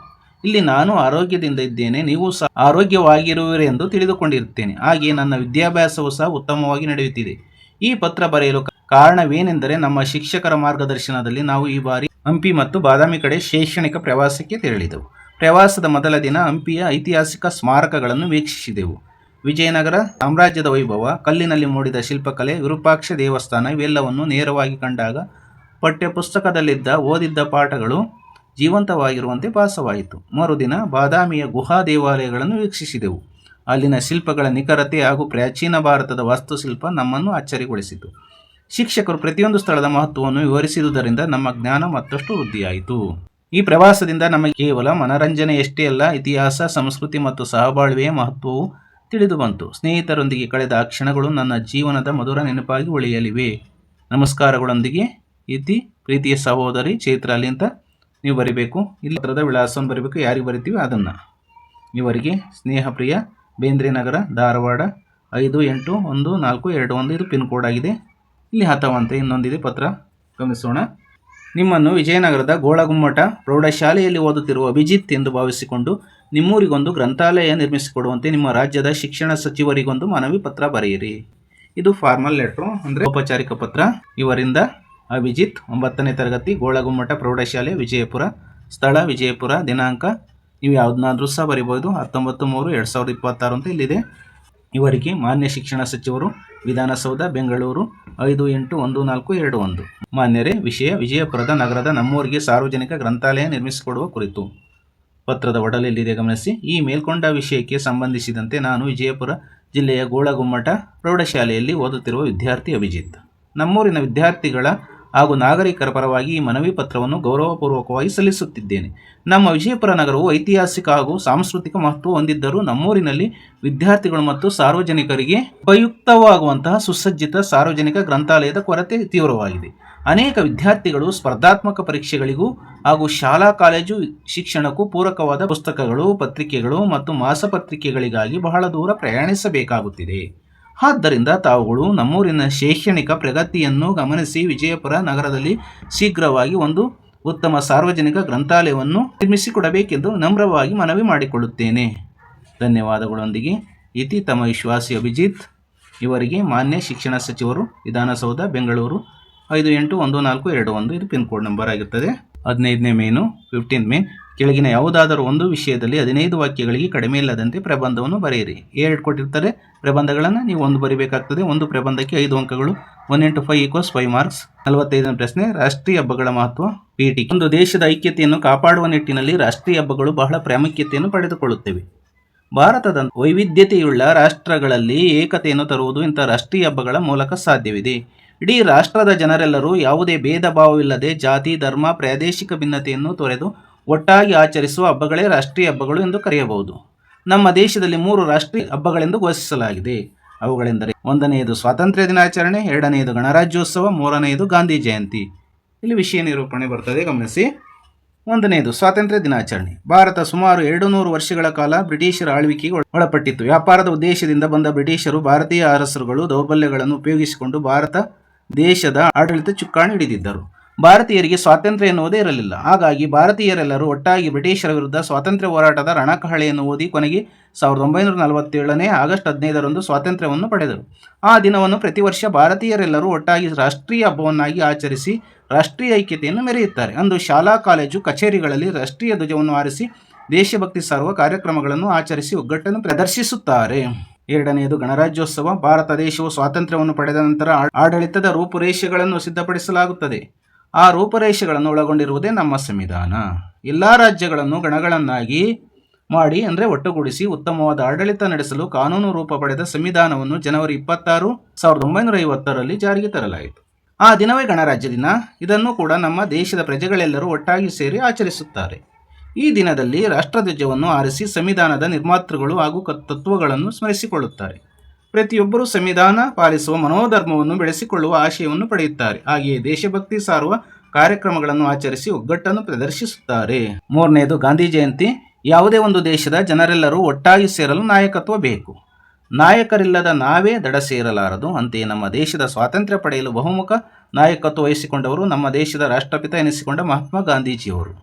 ಇಲ್ಲಿ ನಾನು ಆರೋಗ್ಯದಿಂದ ಇದ್ದೇನೆ, ನೀವು ಸಹ ಆರೋಗ್ಯವಾಗಿರುವಿರಿ ಎಂದು ತಿಳಿದುಕೊಂಡಿರುತ್ತೇನೆ. ಹಾಗೆಯೇ ನನ್ನ ವಿದ್ಯಾಭ್ಯಾಸವೂ ಸಹ ಉತ್ತಮವಾಗಿ ನಡೆಯುತ್ತಿದೆ. ಈ ಪತ್ರ ಬರೆಯಲು ಕಾರಣವೇನೆಂದರೆ, ನಮ್ಮ ಶಿಕ್ಷಕರ ಮಾರ್ಗದರ್ಶನದಲ್ಲಿ ನಾವು ಈ ಬಾರಿ ಹಂಪಿ ಮತ್ತು ಬಾದಾಮಿ ಕಡೆ ಶೈಕ್ಷಣಿಕ ಪ್ರವಾಸಕ್ಕೆ ತೆರಳಿದೆವು. ಪ್ರವಾಸದ ಮೊದಲ ದಿನ ಹಂಪಿಯ ಐತಿಹಾಸಿಕ ಸ್ಮಾರಕಗಳನ್ನು ವೀಕ್ಷಿಸಿದೆವು. ವಿಜಯನಗರ ಸಾಮ್ರಾಜ್ಯದ ವೈಭವ, ಕಲ್ಲಿನಲ್ಲಿ ಮೂಡಿದ ಶಿಲ್ಪಕಲೆ, ವಿರೂಪಾಕ್ಷ ದೇವಸ್ಥಾನ ಇವೆಲ್ಲವನ್ನು ನೇರವಾಗಿ ಕಂಡಾಗ ಪಠ್ಯಪುಸ್ತಕದಲ್ಲಿದ್ದ ಓದಿದ್ದ ಪಾಠಗಳು ಜೀವಂತವಾಗಿರುವಂತೆ ಭಾಸವಾಯಿತು. ಮರುದಿನ ಬಾದಾಮಿಯ ಗುಹಾ ದೇವಾಲಯಗಳನ್ನು ವೀಕ್ಷಿಸಿದೆವು. ಅಲ್ಲಿನ ಶಿಲ್ಪಗಳ ನಿಖರತೆ ಹಾಗೂ ಪ್ರಾಚೀನ ಭಾರತದ ವಾಸ್ತುಶಿಲ್ಪ ನಮ್ಮನ್ನು ಅಚ್ಚರಿಗೊಳಿಸಿತು. ಶಿಕ್ಷಕರು ಪ್ರತಿಯೊಂದು ಸ್ಥಳದ ಮಹತ್ವವನ್ನು ವಿವರಿಸಿದುದರಿಂದ ನಮ್ಮ ಜ್ಞಾನ ಮತ್ತಷ್ಟು ವೃದ್ಧಿಯಾಯಿತು. ಈ ಪ್ರವಾಸದಿಂದ ನಮಗೆ ಕೇವಲ ಮನರಂಜನೆಯಷ್ಟೇ ಅಲ್ಲ, ಇತಿಹಾಸ, ಸಂಸ್ಕೃತಿ ಮತ್ತು ಸಹಬಾಳ್ವೆಯ ಮಹತ್ವವು ತಿಳಿದು ಬಂತು. ಸ್ನೇಹಿತರೊಂದಿಗೆ ಕಳೆದ ಆ ಕ್ಷಣಗಳು ನನ್ನ ಜೀವನದ ಮಧುರ ನೆನಪಾಗಿ ಉಳಿಯಲಿವೆ. ನಮಸ್ಕಾರಗಳೊಂದಿಗೆ ಇತಿ ಪ್ರೀತಿಯ ಸಹೋದರಿ ಚೈತ್ರಾಲಿ ಅಂತ ನೀವು ಬರಿಬೇಕು. ಇಲ್ಲಿ ಪತ್ರದ ವಿಳಾಸವನ್ನು ಬರೀಬೇಕು. ಯಾರಿಗೆ ಬರಿತೀವಿ ಅದನ್ನು. ಇವರಿಗೆ ಸ್ನೇಹಪ್ರಿಯ, ಬೇಂದ್ರೆ ನಗರ, ಧಾರವಾಡ 581421. ಇದು ಪಿನ್ ಕೋಡ್ ಆಗಿದೆ. ಇಲ್ಲಿ ಅಥವಾ ಅಂತ ಇನ್ನೊಂದಿದೆ ಪತ್ರ, ಗಮನಿಸೋಣ. ನಿಮ್ಮನ್ನು ವಿಜಯನಗರದ ಗೋಳಗುಮ್ಮಟ ಪ್ರೌಢಶಾಲೆಯಲ್ಲಿ ಓದುತ್ತಿರುವ ಅಭಿಜಿತ್ ಎಂದು ಭಾವಿಸಿಕೊಂಡು ನಿಮ್ಮೂರಿಗೊಂದು ಗ್ರಂಥಾಲಯ ನಿರ್ಮಿಸಿಕೊಡುವಂತೆ ನಿಮ್ಮ ರಾಜ್ಯದ ಶಿಕ್ಷಣ ಸಚಿವರಿಗೊಂದು ಮನವಿ ಪತ್ರ ಬರೆಯಿರಿ. ಇದು ಫಾರ್ಮಲ್ ಲೆಟ್ರು, ಅಂದರೆ ಔಪಚಾರಿಕ ಪತ್ರ. ಇವರಿಂದ ಅಭಿಜಿತ್, 9ನೇ ತರಗತಿ, ಗೋಳಗುಮ್ಮಟ ಪ್ರೌಢಶಾಲೆ, ವಿಜಯಪುರ. ಸ್ಥಳ ವಿಜಯಪುರ. ದಿನಾಂಕ ನೀವು ಯಾವುದನ್ನಾದರೂ ಸಹ ಬರಿಬೋದು. 19/3/2026 ಅಂತ ಇಲ್ಲಿದೆ. ಇವರಿಗೆ ಮಾನ್ಯ ಶಿಕ್ಷಣ ಸಚಿವರು, ವಿಧಾನಸೌಧ, ಬೆಂಗಳೂರು 581421. ಮಾನ್ಯರೇ, ವಿಷಯ ವಿಜಯಪುರದ ನಗರದ ನಮ್ಮೂರಿಗೆ ಸಾರ್ವಜನಿಕ ಗ್ರಂಥಾಲಯ ನಿರ್ಮಿಸಿಕೊಡುವ ಕುರಿತು. ಪತ್ರದ ಒಡಲೆಲ್ಲಿದೆ ಗಮನಿಸಿ. ಈ ಮೇಲ್ಕೊಂಡ ವಿಷಯಕ್ಕೆ ಸಂಬಂಧಿಸಿದಂತೆ ನಾನು ವಿಜಯಪುರ ಜಿಲ್ಲೆಯ ಗೋಳಗುಮ್ಮಟ ಪ್ರೌಢಶಾಲೆಯಲ್ಲಿ ಓದುತ್ತಿರುವ ವಿದ್ಯಾರ್ಥಿ ಅಭಿಜಿತ್, ನಮ್ಮೂರಿನ ವಿದ್ಯಾರ್ಥಿಗಳ ಹಾಗೂ ನಾಗರಿಕರ ಪರವಾಗಿ ಈ ಮನವಿ ಪತ್ರವನ್ನು ಗೌರವಪೂರ್ವಕವಾಗಿ ಸಲ್ಲಿಸುತ್ತಿದ್ದೇನೆ. ನಮ್ಮ ವಿಜಯಪುರ ನಗರವು ಐತಿಹಾಸಿಕ ಹಾಗೂ ಸಾಂಸ್ಕೃತಿಕ ಮಹತ್ವ ಹೊಂದಿದ್ದರೂ ನಮ್ಮೂರಿನಲ್ಲಿ ವಿದ್ಯಾರ್ಥಿಗಳು ಮತ್ತು ಸಾರ್ವಜನಿಕರಿಗೆ ಉಪಯುಕ್ತವಾಗುವಂತಹ ಸುಸಜ್ಜಿತ ಸಾರ್ವಜನಿಕ ಗ್ರಂಥಾಲಯದ ಕೊರತೆ ತೀವ್ರವಾಗಿದೆ. ಅನೇಕ ವಿದ್ಯಾರ್ಥಿಗಳು ಸ್ಪರ್ಧಾತ್ಮಕ ಪರೀಕ್ಷೆಗಳಿಗೂ ಹಾಗೂ ಶಾಲಾ ಕಾಲೇಜು ಶಿಕ್ಷಣಕ್ಕೂ ಪೂರಕವಾದ ಪುಸ್ತಕಗಳು, ಪತ್ರಿಕೆಗಳು ಮತ್ತು ಮಾಸಪತ್ರಿಕೆಗಳಿಗಾಗಿ ಬಹಳ ದೂರ ಪ್ರಯಾಣಿಸಬೇಕಾಗುತ್ತಿದೆ. ಆದ್ದರಿಂದ ತಾವುಗಳು ನಮ್ಮೂರಿನ ಶೈಕ್ಷಣಿಕ ಪ್ರಗತಿಯನ್ನು ಗಮನಿಸಿ ವಿಜಯಪುರ ನಗರದಲ್ಲಿ ಶೀಘ್ರವಾಗಿ ಒಂದು ಉತ್ತಮ ಸಾರ್ವಜನಿಕ ಗ್ರಂಥಾಲಯವನ್ನು ನಿರ್ಮಿಸಿಕೊಡಬೇಕೆಂದು ನಮ್ರವಾಗಿ ಮನವಿ ಮಾಡಿಕೊಳ್ಳುತ್ತೇನೆ. ಧನ್ಯವಾದಗಳೊಂದಿಗೆ ಇತಿ ತಮ್ಮ ವಿಶ್ವಾಸಿ ಅಭಿಜಿತ್. ಇವರಿಗೆ ಮಾನ್ಯ ಶಿಕ್ಷಣ ಸಚಿವರು, ವಿಧಾನಸೌಧ, ಬೆಂಗಳೂರು 581421. ಇದು ಪಿನ್ ಕೋಡ್ ನಂಬರ್ ಆಗಿರ್ತದೆ. 15ನೇ ಮೇನು, 15th ಮೇನ್, ಕೆಳಗಿನ ಯಾವುದಾದರೂ ಒಂದು ವಿಷಯದಲ್ಲಿ 15 ವಾಕ್ಯಗಳಿಗೆ ಕಡಿಮೆ ಇಲ್ಲದಂತೆ ಪ್ರಬಂಧವನ್ನು ಬರೆಯಿರಿ. 2 ಕೊಟ್ಟಿರ್ತಾರೆ ಪ್ರಬಂಧಗಳನ್ನು, ನೀವು ಒಂದು ಬರೀಬೇಕಾಗ್ತದೆ. ಒಂದು ಪ್ರಬಂಧಕ್ಕೆ 5 ಅಂಕಗಳು. 1 × 5 = 5 ಮಾರ್ಕ್ಸ್. 45ನೇ ಪ್ರಶ್ನೆ, ರಾಷ್ಟ್ರೀಯ ಹಬ್ಬಗಳ ಮಹತ್ವ ಪೀಠಿಕೆ. ಒಂದು ದೇಶದ ಐಕ್ಯತೆಯನ್ನು ಕಾಪಾಡುವ ನಿಟ್ಟಿನಲ್ಲಿ ರಾಷ್ಟ್ರೀಯ ಹಬ್ಬಗಳು ಬಹಳ ಪ್ರಾಮುಖ್ಯತೆಯನ್ನು ಪಡೆದುಕೊಳ್ಳುತ್ತವೆ. ಭಾರತದ ವೈವಿಧ್ಯತೆಯುಳ್ಳ ರಾಷ್ಟ್ರಗಳಲ್ಲಿ ಏಕತೆಯನ್ನು ತರುವುದು ಇಂಥ ರಾಷ್ಟ್ರೀಯ ಹಬ್ಬಗಳ ಮೂಲಕ ಸಾಧ್ಯವಿದೆ. ಇಡೀ ರಾಷ್ಟ್ರದ ಜನರೆಲ್ಲರೂ ಯಾವುದೇ ಭೇದ ಭಾವವಿಲ್ಲದೆ ಜಾತಿ, ಧರ್ಮ, ಪ್ರಾದೇಶಿಕ ಭಿನ್ನತೆಯನ್ನು ತೊರೆದು ಒಟ್ಟಾಗಿ ಆಚರಿಸುವ ಹಬ್ಬಗಳೇ ರಾಷ್ಟ್ರೀಯ ಹಬ್ಬಗಳು ಎಂದು ಕರೆಯಬಹುದು. ನಮ್ಮ ದೇಶದಲ್ಲಿ 3 ರಾಷ್ಟ್ರೀಯ ಹಬ್ಬಗಳೆಂದು ಘೋಷಿಸಲಾಗಿದೆ. ಅವುಗಳೆಂದರೆ, 1ನೇದು ಸ್ವಾತಂತ್ರ್ಯ ದಿನಾಚರಣೆ, 2ನೇದು ಗಣರಾಜ್ಯೋತ್ಸವ, 3ನೇದು ಗಾಂಧಿ ಜಯಂತಿ. ಇಲ್ಲಿ ವಿಷಯ ನಿರೂಪಣೆ ಬರ್ತದೆ, ಗಮನಿಸಿ. ಒಂದನೆಯದು ಸ್ವಾತಂತ್ರ್ಯ ದಿನಾಚರಣೆ. ಭಾರತ ಸುಮಾರು 200 ವರ್ಷಗಳ ಕಾಲ ಬ್ರಿಟಿಷರ ಆಳ್ವಿಕೆಗೆ ಒಳಪಟ್ಟಿತ್ತು. ವ್ಯಾಪಾರದ ಉದ್ದೇಶದಿಂದ ಬಂದ ಬ್ರಿಟಿಷರು ಭಾರತೀಯ ಅರಸರುಗಳು ದೌರ್ಬಲ್ಯಗಳನ್ನು ಉಪಯೋಗಿಸಿಕೊಂಡು ಭಾರತ ದೇಶದ ಆಡಳಿತ ಚುಕ್ಕಾಣಿ ಹಿಡಿದಿದ್ದರು. ಭಾರತೀಯರಿಗೆ ಸ್ವಾತಂತ್ರ್ಯ ಎನ್ನುವುದೇ ಇರಲಿಲ್ಲ. ಹಾಗಾಗಿ ಭಾರತೀಯರೆಲ್ಲರೂ ಒಟ್ಟಾಗಿ ಬ್ರಿಟಿಷರ ವಿರುದ್ಧ ಸ್ವಾತಂತ್ರ್ಯ ಹೋರಾಟದ ರಣಕಹಳೆಯನ್ನು ಓದಿ ಕೊನೆಗೆ 1947 ಆಗಸ್ಟ್ 15ರಂದು ಸ್ವಾತಂತ್ರ್ಯವನ್ನು ಪಡೆದರು. ಆ ದಿನವನ್ನು ಪ್ರತಿ ವರ್ಷ ಭಾರತೀಯರೆಲ್ಲರೂ ಒಟ್ಟಾಗಿ ರಾಷ್ಟ್ರೀಯ ಹಬ್ಬವನ್ನಾಗಿ ಆಚರಿಸಿ ರಾಷ್ಟ್ರೀಯ ಐಕ್ಯತೆಯನ್ನು ಮೆರೆಯುತ್ತಾರೆ. ಅಂದು ಶಾಲಾ ಕಾಲೇಜು ಕಚೇರಿಗಳಲ್ಲಿ ರಾಷ್ಟ್ರೀಯ ಧ್ವಜವನ್ನು ಹಾರಿಸಿ ದೇಶಭಕ್ತಿ ಸಾರುವ ಕಾರ್ಯಕ್ರಮಗಳನ್ನು ಆಚರಿಸಿ ಒಗ್ಗಟ್ಟನ್ನು ಪ್ರದರ್ಶಿಸುತ್ತಾರೆ. ಎರಡನೆಯದು ಗಣರಾಜ್ಯೋತ್ಸವ. ಭಾರತ ದೇಶವು ಸ್ವಾತಂತ್ರ್ಯವನ್ನು ಪಡೆದ ನಂತರ ಆಡಳಿತದ ರೂಪುರೇಷೆಗಳನ್ನು ಸಿದ್ಧಪಡಿಸಲಾಗುತ್ತದೆ. ಆ ರೂಪುರೇಷೆಗಳನ್ನು ಒಳಗೊಂಡಿರುವುದೇ ನಮ್ಮ ಸಂವಿಧಾನ. ಎಲ್ಲ ರಾಜ್ಯಗಳನ್ನು ಗಣಗಳನ್ನಾಗಿ ಮಾಡಿ ಒಟ್ಟುಗೂಡಿಸಿ ಉತ್ತಮವಾದ ಆಡಳಿತ ನಡೆಸಲು ಕಾನೂನು ರೂಪ ಪಡೆದ ಸಂವಿಧಾನವನ್ನು ಜನವರಿ 26, 1950ರಲ್ಲಿ ಜಾರಿಗೆ ತರಲಾಯಿತು. ಆ ದಿನವೇ ಗಣರಾಜ್ಯ ದಿನ. ಇದನ್ನು ಕೂಡ ನಮ್ಮ ದೇಶದ ಪ್ರಜೆಗಳೆಲ್ಲರೂ ಒಟ್ಟಾಗಿ ಸೇರಿ ಆಚರಿಸುತ್ತಾರೆ. ಈ ದಿನದಲ್ಲಿ ರಾಷ್ಟ್ರಧ್ವಜವನ್ನು ಹಾರಿಸಿ ಸಂವಿಧಾನದ ನಿರ್ಮಾತೃಗಳು ಹಾಗೂ ತತ್ವಗಳನ್ನು ಸ್ಮರಿಸಿಕೊಳ್ಳುತ್ತಾರೆ. ಪ್ರತಿಯೊಬ್ಬರೂ ಸಂವಿಧಾನ ಪಾಲಿಸುವ ಮನೋಧರ್ಮವನ್ನು ಬೆಳೆಸಿಕೊಳ್ಳುವ ಆಶಯವನ್ನು ಪಡೆಯುತ್ತಾರೆ. ಹಾಗೆಯೇ ದೇಶಭಕ್ತಿ ಸಾರುವ ಕಾರ್ಯಕ್ರಮಗಳನ್ನು ಆಚರಿಸಿ ಒಗ್ಗಟ್ಟನ್ನು ಪ್ರದರ್ಶಿಸುತ್ತಾರೆ. ಮೂರನೆಯದು ಗಾಂಧಿ ಜಯಂತಿ. ಯಾವುದೇ ಒಂದು ದೇಶದ ಜನರೆಲ್ಲರೂ ಒಟ್ಟಾಗಿ ಸೇರಲು ನಾಯಕತ್ವ ಬೇಕು. ನಾಯಕರಿಲ್ಲದ ನಾವೇ ದಡ ಸೇರಲಾರದು. ಅಂತೆಯೇ ನಮ್ಮ ದೇಶದ ಸ್ವಾತಂತ್ರ್ಯ ಪಡೆಯಲು ಬಹುಮುಖ ನಾಯಕತ್ವ ವಹಿಸಿಕೊಂಡವರು ನಮ್ಮ ದೇಶದ ರಾಷ್ಟ್ರಪಿತ ಎನಿಸಿಕೊಂಡ ಮಹಾತ್ಮ ಗಾಂಧೀಜಿಯವರು.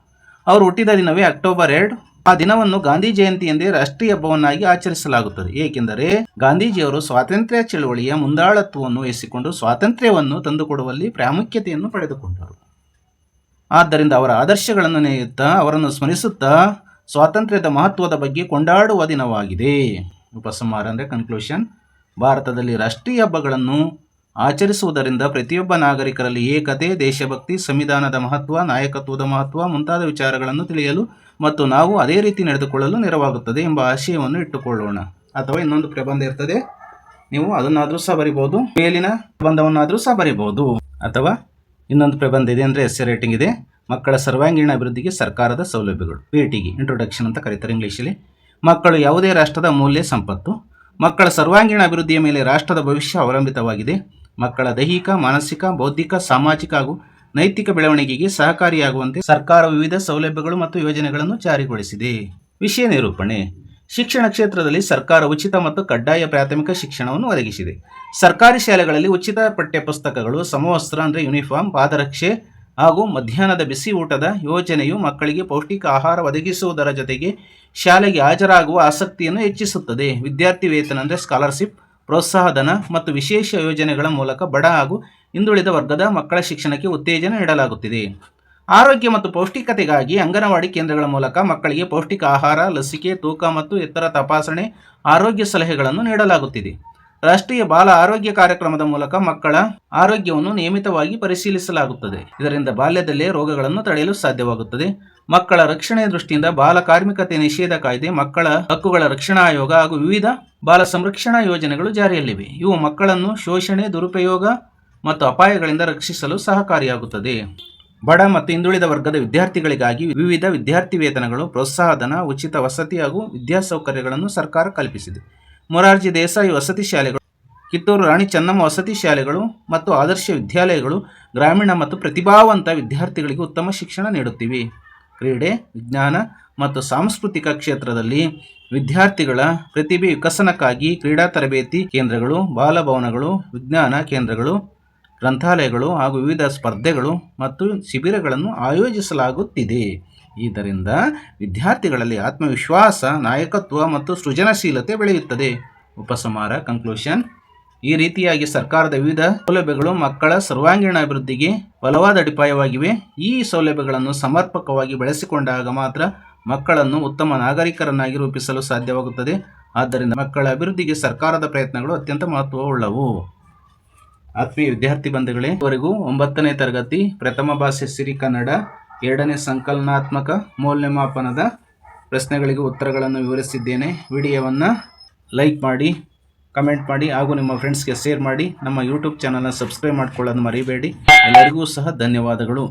ಅವರು ಹುಟ್ಟಿದ ದಿನವೇ ಅಕ್ಟೋಬರ್ 2. ಆ ದಿನವನ್ನು ಗಾಂಧಿ ಜಯಂತಿ ಎಂದೇ ರಾಷ್ಟ್ರೀಯ ಹಬ್ಬವನ್ನಾಗಿ ಆಚರಿಸಲಾಗುತ್ತದೆ. ಏಕೆಂದರೆ ಗಾಂಧೀಜಿಯವರು ಸ್ವಾತಂತ್ರ್ಯ ಚಳವಳಿಯ ಮುಂದಾಳತ್ವವನ್ನು ವಹಿಸಿಕೊಂಡು ಸ್ವಾತಂತ್ರ್ಯವನ್ನು ತಂದುಕೊಡುವಲ್ಲಿ ಪ್ರಾಮುಖ್ಯತೆಯನ್ನು ಪಡೆದುಕೊಂಡರು. ಆದ್ದರಿಂದ ಅವರ ಆದರ್ಶಗಳನ್ನು ನೆನೆಯುತ್ತಾ ಅವರನ್ನು ಸ್ಮರಿಸುತ್ತಾ ಸ್ವಾತಂತ್ರ್ಯದ ಮಹತ್ವದ ಬಗ್ಗೆ ಕೊಂಡಾಡುವ ದಿನವಾಗಿದೆ. ಉಪಸಂಹಾರ ಕನ್ಕ್ಲೂಷನ್. ಭಾರತದಲ್ಲಿ ರಾಷ್ಟ್ರೀಯ ಹಬ್ಬಗಳನ್ನು ಆಚರಿಸುವುದರಿಂದ ಪ್ರತಿಯೊಬ್ಬ ನಾಗರಿಕರಲ್ಲಿ ಏಕತೆ, ದೇಶಭಕ್ತಿ, ಸಂವಿಧಾನದ ಮಹತ್ವ, ನಾಯಕತ್ವದ ಮಹತ್ವ ಮುಂತಾದ ವಿಚಾರಗಳನ್ನು ತಿಳಿಯಲು ಮತ್ತು ನಾವು ಅದೇ ರೀತಿ ನಡೆದುಕೊಳ್ಳಲು ನೆರವಾಗುತ್ತದೆ ಎಂಬ ಆಶಯವನ್ನು ಇಟ್ಟುಕೊಳ್ಳೋಣ. ಅಥವಾ ಇನ್ನೊಂದು ಪ್ರಬಂಧ ಇರ್ತದೆ, ನೀವು ಅದನ್ನಾದರೂ ಸಹ ಬರಿಬಹುದು, ಮೇಲಿನ ಪ್ರಬಂಧವನ್ನಾದರೂ ಸಹ ಬರಿಬಹುದು. ಅಥವಾ ಇನ್ನೊಂದು ಪ್ರಬಂಧ ಇದೆ ಎಸ್ಸೆ ರೈಟಿಂಗ್ ಇದೆ, ಮಕ್ಕಳ ಸರ್ವಾಂಗೀಣ ಅಭಿವೃದ್ಧಿಗೆ ಸರ್ಕಾರದ ಸೌಲಭ್ಯಗಳು, PTಗೆ ಇಂಟ್ರೊಡಕ್ಷನ್ ಅಂತ ಕರೀತಾರೆ ಇಂಗ್ಲೀಷಲ್ಲಿ. ಮಕ್ಕಳು ಯಾವುದೇ ರಾಷ್ಟ್ರದ ಅಮೂಲ್ಯ ಸಂಪತ್ತು. ಮಕ್ಕಳ ಸರ್ವಾಂಗೀಣ ಅಭಿವೃದ್ಧಿಯ ಮೇಲೆ ರಾಷ್ಟ್ರದ ಭವಿಷ್ಯ ಅವಲಂಬಿತವಾಗಿದೆ. ಮಕ್ಕಳ ದೈಹಿಕ, ಮಾನಸಿಕ, ಬೌದ್ಧಿಕ, ಸಾಮಾಜಿಕ ಹಾಗೂ ನೈತಿಕ ಬೆಳವಣಿಗೆಗೆ ಸಹಕಾರಿಯಾಗುವಂತೆ ಸರ್ಕಾರ ವಿವಿಧ ಸೌಲಭ್ಯಗಳು ಮತ್ತು ಯೋಜನೆಗಳನ್ನು ಜಾರಿಗೊಳಿಸಿದೆ. ವಿಷಯ ನಿರೂಪಣೆ. ಶಿಕ್ಷಣ ಕ್ಷೇತ್ರದಲ್ಲಿ ಸರ್ಕಾರ ಉಚಿತ ಮತ್ತು ಕಡ್ಡಾಯ ಪ್ರಾಥಮಿಕ ಶಿಕ್ಷಣವನ್ನು ಒದಗಿಸಿದೆ. ಸರ್ಕಾರಿ ಶಾಲೆಗಳಲ್ಲಿ ಉಚಿತ ಪಠ್ಯಪುಸ್ತಕಗಳು, ಸಮವಸ್ತ್ರ ಯೂನಿಫಾರ್ಮ್, ಪಾದರಕ್ಷೆ ಹಾಗೂ ಮಧ್ಯಾಹ್ನದ ಬಿಸಿ ಊಟದ ಯೋಜನೆಯು ಮಕ್ಕಳಿಗೆ ಪೌಷ್ಟಿಕ ಆಹಾರ ಒದಗಿಸುವುದರ ಜೊತೆಗೆ ಶಾಲೆಗೆ ಹಾಜರಾಗುವ ಆಸಕ್ತಿಯನ್ನು ಹೆಚ್ಚಿಸುತ್ತದೆ. ವಿದ್ಯಾರ್ಥಿ ವೇತನ ಸ್ಕಾಲರ್ಶಿಪ್, ಪ್ರೋತ್ಸಾಹಧನ ಮತ್ತು ವಿಶೇಷ ಯೋಜನೆಗಳ ಮೂಲಕ ಬಡ ಹಾಗೂ ಹಿಂದುಳಿದ ವರ್ಗದ ಮಕ್ಕಳ ಶಿಕ್ಷಣಕ್ಕೆ ಉತ್ತೇಜನ ನೀಡಲಾಗುತ್ತಿದೆ. ಆರೋಗ್ಯ ಮತ್ತು ಪೌಷ್ಟಿಕತೆಗಾಗಿ ಅಂಗನವಾಡಿ ಕೇಂದ್ರಗಳ ಮೂಲಕ ಮಕ್ಕಳಿಗೆ ಪೌಷ್ಟಿಕ ಆಹಾರ, ಲಸಿಕೆ, ತೂಕ ಮತ್ತು ಎತ್ತರ ತಪಾಸಣೆ, ಆರೋಗ್ಯ ಸಲಹೆಗಳನ್ನು ನೀಡಲಾಗುತ್ತಿದೆ. ರಾಷ್ಟ್ರೀಯ ಬಾಲ ಆರೋಗ್ಯ ಕಾರ್ಯಕ್ರಮದ ಮೂಲಕ ಮಕ್ಕಳ ಆರೋಗ್ಯವನ್ನು ನಿಯಮಿತವಾಗಿ ಪರಿಶೀಲಿಸಲಾಗುತ್ತದೆ. ಇದರಿಂದ ಬಾಲ್ಯದಲ್ಲೇ ರೋಗಗಳನ್ನು ತಡೆಯಲು ಸಾಧ್ಯವಾಗುತ್ತದೆ. ಮಕ್ಕಳ ರಕ್ಷಣೆಯ ದೃಷ್ಟಿಯಿಂದ ಬಾಲ ಕಾರ್ಮಿಕತೆ ನಿಷೇಧ ಕಾಯ್ದೆ, ಮಕ್ಕಳ ಹಕ್ಕುಗಳ ರಕ್ಷಣಾ ಆಯೋಗ ಹಾಗೂ ವಿವಿಧ ಬಾಲ ಸಂರಕ್ಷಣಾ ಯೋಜನೆಗಳು ಜಾರಿಯಲ್ಲಿವೆ. ಇವು ಮಕ್ಕಳನ್ನು ಶೋಷಣೆ, ದುರುಪಯೋಗ ಮತ್ತು ಅಪಾಯಗಳಿಂದ ರಕ್ಷಿಸಲು ಸಹಕಾರಿಯಾಗುತ್ತದೆ. ಬಡ ಮತ್ತು ಹಿಂದುಳಿದ ವರ್ಗದ ವಿದ್ಯಾರ್ಥಿಗಳಿಗಾಗಿ ವಿವಿಧ ವಿದ್ಯಾರ್ಥಿ ವೇತನಗಳು, ಪ್ರೋತ್ಸಾಹಧನ, ಉಚಿತ ವಸತಿ ಹಾಗೂ ವಿದ್ಯಾಸೌಕರ್ಯಗಳನ್ನು ಸರ್ಕಾರ ಕಲ್ಪಿಸಿದೆ. ಮೊರಾರ್ಜಿ ದೇಸಾಯಿ ವಸತಿ ಶಾಲೆಗಳು, ಕಿತ್ತೂರು ರಾಣಿ ಚೆನ್ನಮ್ಮ ವಸತಿ ಶಾಲೆಗಳು ಮತ್ತು ಆದರ್ಶ ವಿದ್ಯಾಲಯಗಳು ಗ್ರಾಮೀಣ ಮತ್ತು ಪ್ರತಿಭಾವಂತ ವಿದ್ಯಾರ್ಥಿಗಳಿಗೆ ಉತ್ತಮ ಶಿಕ್ಷಣ ನೀಡುತ್ತಿವೆ. ಕ್ರೀಡೆ, ವಿಜ್ಞಾನ ಮತ್ತು ಸಾಂಸ್ಕೃತಿಕ ಕ್ಷೇತ್ರದಲ್ಲಿ ವಿದ್ಯಾರ್ಥಿಗಳ ಪ್ರತಿಭೆ ವಿಕಸನಕ್ಕಾಗಿ ಕ್ರೀಡಾ ತರಬೇತಿ ಕೇಂದ್ರಗಳು, ಬಾಲಭವನಗಳು, ವಿಜ್ಞಾನ ಕೇಂದ್ರಗಳು, ಗ್ರಂಥಾಲಯಗಳು ಹಾಗೂ ವಿವಿಧ ಸ್ಪರ್ಧೆಗಳು ಮತ್ತು ಶಿಬಿರಗಳನ್ನು ಆಯೋಜಿಸಲಾಗುತ್ತಿದೆ. ಇದರಿಂದ ವಿದ್ಯಾರ್ಥಿಗಳಲ್ಲಿ ಆತ್ಮವಿಶ್ವಾಸ, ನಾಯಕತ್ವ ಮತ್ತು ಸೃಜನಶೀಲತೆ ಬೆಳೆಯುತ್ತದೆ. ಉಪಸಂಹಾರ ಕನ್ಕ್ಲೂಷನ್. ಈ ರೀತಿಯಾಗಿ ಸರ್ಕಾರದ ವಿವಿಧ ಸೌಲಭ್ಯಗಳು ಮಕ್ಕಳ ಸರ್ವಾಂಗೀಣ ಅಭಿವೃದ್ಧಿಗೆ ಬಲವಾದ ಅಡಿಪಾಯವಾಗಿವೆ. ಈ ಸೌಲಭ್ಯಗಳನ್ನು ಸಮರ್ಪಕವಾಗಿ ಬಳಸಿಕೊಂಡಾಗ ಮಾತ್ರ ಮಕ್ಕಳನ್ನು ಉತ್ತಮ ನಾಗರಿಕರನ್ನಾಗಿ ರೂಪಿಸಲು ಸಾಧ್ಯವಾಗುತ್ತದೆ. ಆದ್ದರಿಂದ ಮಕ್ಕಳ ಅಭಿವೃದ್ಧಿಗೆ ಸರ್ಕಾರದ ಪ್ರಯತ್ನಗಳು ಅತ್ಯಂತ ಮಹತ್ವವುಳ್ಳವು. ಆತ್ಮೀಯ ವಿದ್ಯಾರ್ಥಿ ಬಂಧುಗಳೇ, ಇವರೆಗೂ 9ನೇ ತರಗತಿ ಪ್ರಥಮ ಭಾಷೆ ಸಿರಿ ಕನ್ನಡ 2ನೇ ಸಂಕಲನಾತ್ಮಕ ಮೌಲ್ಯಮಾಪನದ ಪ್ರಶ್ನೆಗಳಿಗೆ ಉತ್ತರಗಳನ್ನು ವಿವರಿಸಿದ್ದೇನೆ. ವಿಡಿಯೋವನ್ನು ಲೈಕ್ ಮಾಡಿ, ಕಮೆಂಟ್ ಮಾಡಿ ಹಾಗೂ ನಿಮ್ಮ ಫ್ರೆಂಡ್ಸ್ಗೆ ಶೇರ್ ಮಾಡಿ. ನಮ್ಮ ಯೂಟ್ಯೂಬ್ ಚಾನಲ್ನ ಸಬ್ಸ್ಕ್ರೈಬ್ ಮಾಡಿಕೊಳ್ಳೋದು ಮರಿಬೇಡಿ. ಎಲ್ಲರಿಗೂ ಸಹ ಧನ್ಯವಾದಗಳು.